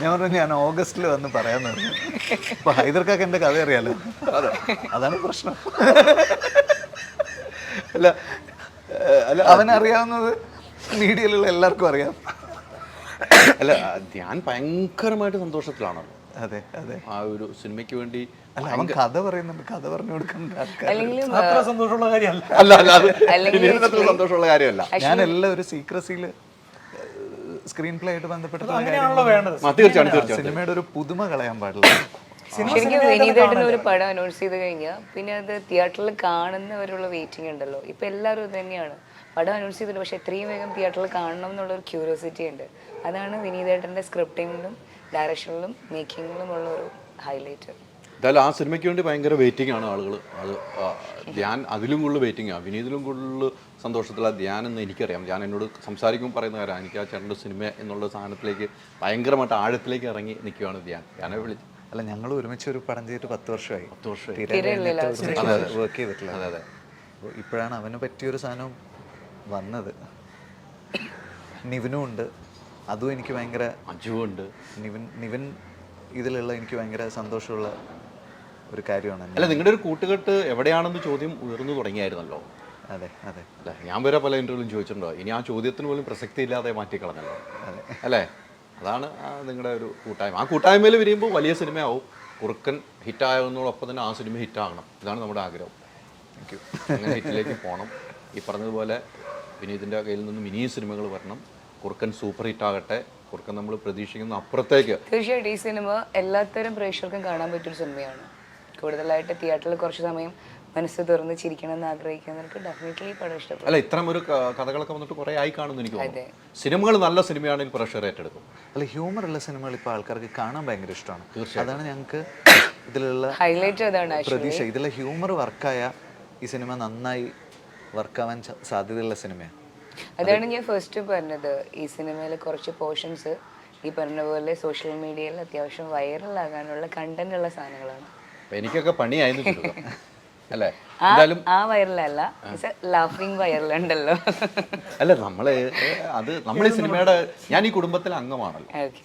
ഞാൻ പറഞ്ഞു ഞാൻ ഓഗസ്റ്റിൽ വന്ന് പറയാമെന്ന് പറഞ്ഞു. അപ്പോൾ ഹൈദർക്കാക്ക് എൻ്റെ കഥ അറിയാലോ, അതാണ് പ്രശ്നം. അല്ല അല്ല, അവനറിയാവുന്നത് മീഡിയയിലുള്ള എല്ലാവർക്കും അറിയാം. അല്ല, ധ്യാൻ ഭയങ്കരമായിട്ട് സന്തോഷത്തിലാണ്. അതെ അതെ, ആ ഒരു സിനിമയ്ക്ക് വേണ്ടി. അല്ല, അവൻ കഥ പറയുന്നുണ്ട്, കഥ പറഞ്ഞു കൊടുക്കേണ്ട ആൾക്കാർ. അത്ര സന്തോഷമുള്ള കാര്യമല്ല. അല്ല, സന്തോഷമുള്ള കാര്യമല്ല. ഞാനെല്ലാം ഒരു സീക്രസിയിൽ സ്ക്രീൻ പ്ലേ ആയിട്ട് ബന്ധപ്പെട്ടിട്ടുള്ള സിനിമയുടെ ഒരു പുതുമ കളയാൻ പാടില്ല. ശരിക്കും വിനീതേട്ടന് ഒരു പടം അനൗൺസ് ചെയ്ത് കഴിഞ്ഞാൽ പിന്നെ അത് തിയേറ്ററിൽ കാണുന്നവരുള്ള വെയിറ്റിംഗ് ഉണ്ടല്ലോ. ഇപ്പം എല്ലാവരും ഇത് തന്നെയാണ്. പടം അനൗൺസ് ചെയ്തിട്ട് പക്ഷെ എത്രയും വേഗം തിയേറ്ററിൽ കാണണം എന്നുള്ളൊരു ക്യൂരിയോസിറ്റി ഉണ്ട്. അതാണ് വിനീതേട്ടൻ്റെ സ്ക്രിപ്റ്റിങ്ങിലും ഡയറക്ഷനിലും മേക്കിങ്ങിലും ഉള്ള ഒരു ഹൈലൈറ്റ്. എന്തായാലും ആ സിനിമയ്ക്ക് വേണ്ടി ഭയങ്കര വെയിറ്റിംഗ് ആണ് ആളുകൾ. അത് ധ്യാൻ അതിലും കൂടുതൽ വെയിറ്റിംഗ് ആണ്. വിനീതിലും കൂടുതൽ സന്തോഷത്തിലാണ് ധ്യാൻ എന്ന് എനിക്കറിയാം. ഞാൻ എന്നോട് സംസാരിക്കുമ്പോൾ പറയുന്ന കാര്യം, എനിക്ക് ആ ചേട്ടൻ്റെ സിനിമ എന്നുള്ള സാധനത്തിലേക്ക് ഭയങ്കരമായിട്ട് ആഴത്തിലേക്ക് ഇറങ്ങി നിൽക്കുകയാണ് ധ്യാനെ വിളിച്ച്. അല്ല, ഞങ്ങൾ ഒരുമിച്ച് ഒരു പടം ചെയ്തിട്ട് 10 വർഷമായി. 10 വർഷമായി വർക്ക് ചെയ്തിട്ടില്ല. അതെ അതെ. അപ്പോൾ ഇപ്പോഴാണ് അവന് പറ്റിയൊരു സാധനം വന്നത്. നിവിനും ഉണ്ട്, അതും എനിക്ക് ഭയങ്കര. അജുവുണ്ട്. നിവിൻ ഇതിലുള്ള എനിക്ക് ഭയങ്കര സന്തോഷമുള്ള ഒരു കാര്യമാണ്. അല്ല, നിങ്ങളുടെ ഒരു കൂട്ടുകെട്ട് എവിടെയാണെന്ന് ചോദ്യം ഉയർന്നു തുടങ്ങിയായിരുന്നല്ലോ. അതെ അതെ. അല്ല, ഞാൻ വരെ പല ഇൻ്റർവ്യൂവിലും ചോദിച്ചിട്ടുണ്ടോ, ഇനി ആ ചോദ്യത്തിന് പോലും പ്രസക്തി ഇല്ലാതെ മാറ്റിക്കളഞ്ഞല്ലോ. അതെ അല്ലേ? അതാണ് നിങ്ങളുടെ ഒരു കൂട്ടായ്മ. ആ കൂട്ടായ്മയിൽ വരുമ്പോൾ വലിയ സിനിമയാവും. കുറുക്കൻ ഹിറ്റാകുന്നതോടൊപ്പം തന്നെ ആ സിനിമ ഹിറ്റാകണം. ഇതാണ് നമ്മുടെ ആഗ്രഹം. Thank you. അങ്ങനെ ഹിറ്റിലേക്ക് പോകണം. ഈ പറഞ്ഞതുപോലെ വിനീതിൻ്റെ കയ്യിൽ നിന്നും ഇനിയും സിനിമകൾ വരണം. കുറുക്കൻ സൂപ്പർ ഹിറ്റാകട്ടെ. കുറുക്കൻ നമ്മൾ പ്രതീക്ഷിക്കുന്ന അപ്പുറത്തേക്ക്. തീർച്ചയായിട്ടും ഈ സിനിമ എല്ലാത്തരം പ്രേക്ഷകർക്കും കാണാൻ പറ്റിയൊരു സിനിമയാണ്. കൂടുതലായിട്ട് തിയേറ്ററിൽ കുറച്ച് സമയം മനസ്സ് തുറന്ന് ചിരിക്കണം എന്ന് ആഗ്രഹിക്കുന്നവർക്ക് ഡെഫിനറ്റ്ലി പടം ഇഷ്ടപ്പെടും. അല്ല, ഇത്തരം ഒരു കഥകളൊക്കെ വന്നിട്ട് കുറേ ആയി കാണുമെന്ന് എനിക്ക് തോന്നുന്നു. സിനിമകൾ നല്ല സിനിമയാണെങ്കിൽ പ്രഷർ ഏറ്റെടുക്കും. അല്ല, ഹ്യൂമർ ഉള്ള സിനിമകൾ ഇപ്പോൾ ആൾക്കാർക്ക് കാണാൻ ഭയങ്കര ഇഷ്ടമാണ്. അതാണ് ഞങ്ങൾക്ക് ഇതിലുള്ള ഹൈലൈറ്റ്. അതാണ് പ്രതീക്ഷ. ഇതിലെ ഹ്യൂമർ വർക്കായ ഈ സിനിമ നന്നായി വർക്കാവാൻ സാധ്യതയുള്ള സിനിമയാണ്. അതാണ് ഞാൻ ഫസ്റ്റ് പറഞ്ഞത്, ഈ സിനിമയിലെ കുറച്ച് പോർഷൻസ് ഈ പറഞ്ഞ പോലെ സോഷ്യൽ മീഡിയയിൽ അത്യാവശ്യം വൈറലാകാനുള്ള കണ്ടന്റ് ഉള്ള സാധനങ്ങളാണ്. അപ്പൊ എനിക്കൊക്കെ പണിയായിരുന്നു ചുരുക്കം. അല്ലേ? ആ വൈറലല്ല, ലാഫിംഗ് വൈറലുണ്ടല്ലോ. അല്ല നമ്മള് അത് നമ്മൾ ഈ സിനിമയുടെ, ഞാൻ ഈ കുടുംബത്തിലെ അംഗമാണല്ലോ. ഓക്കെ.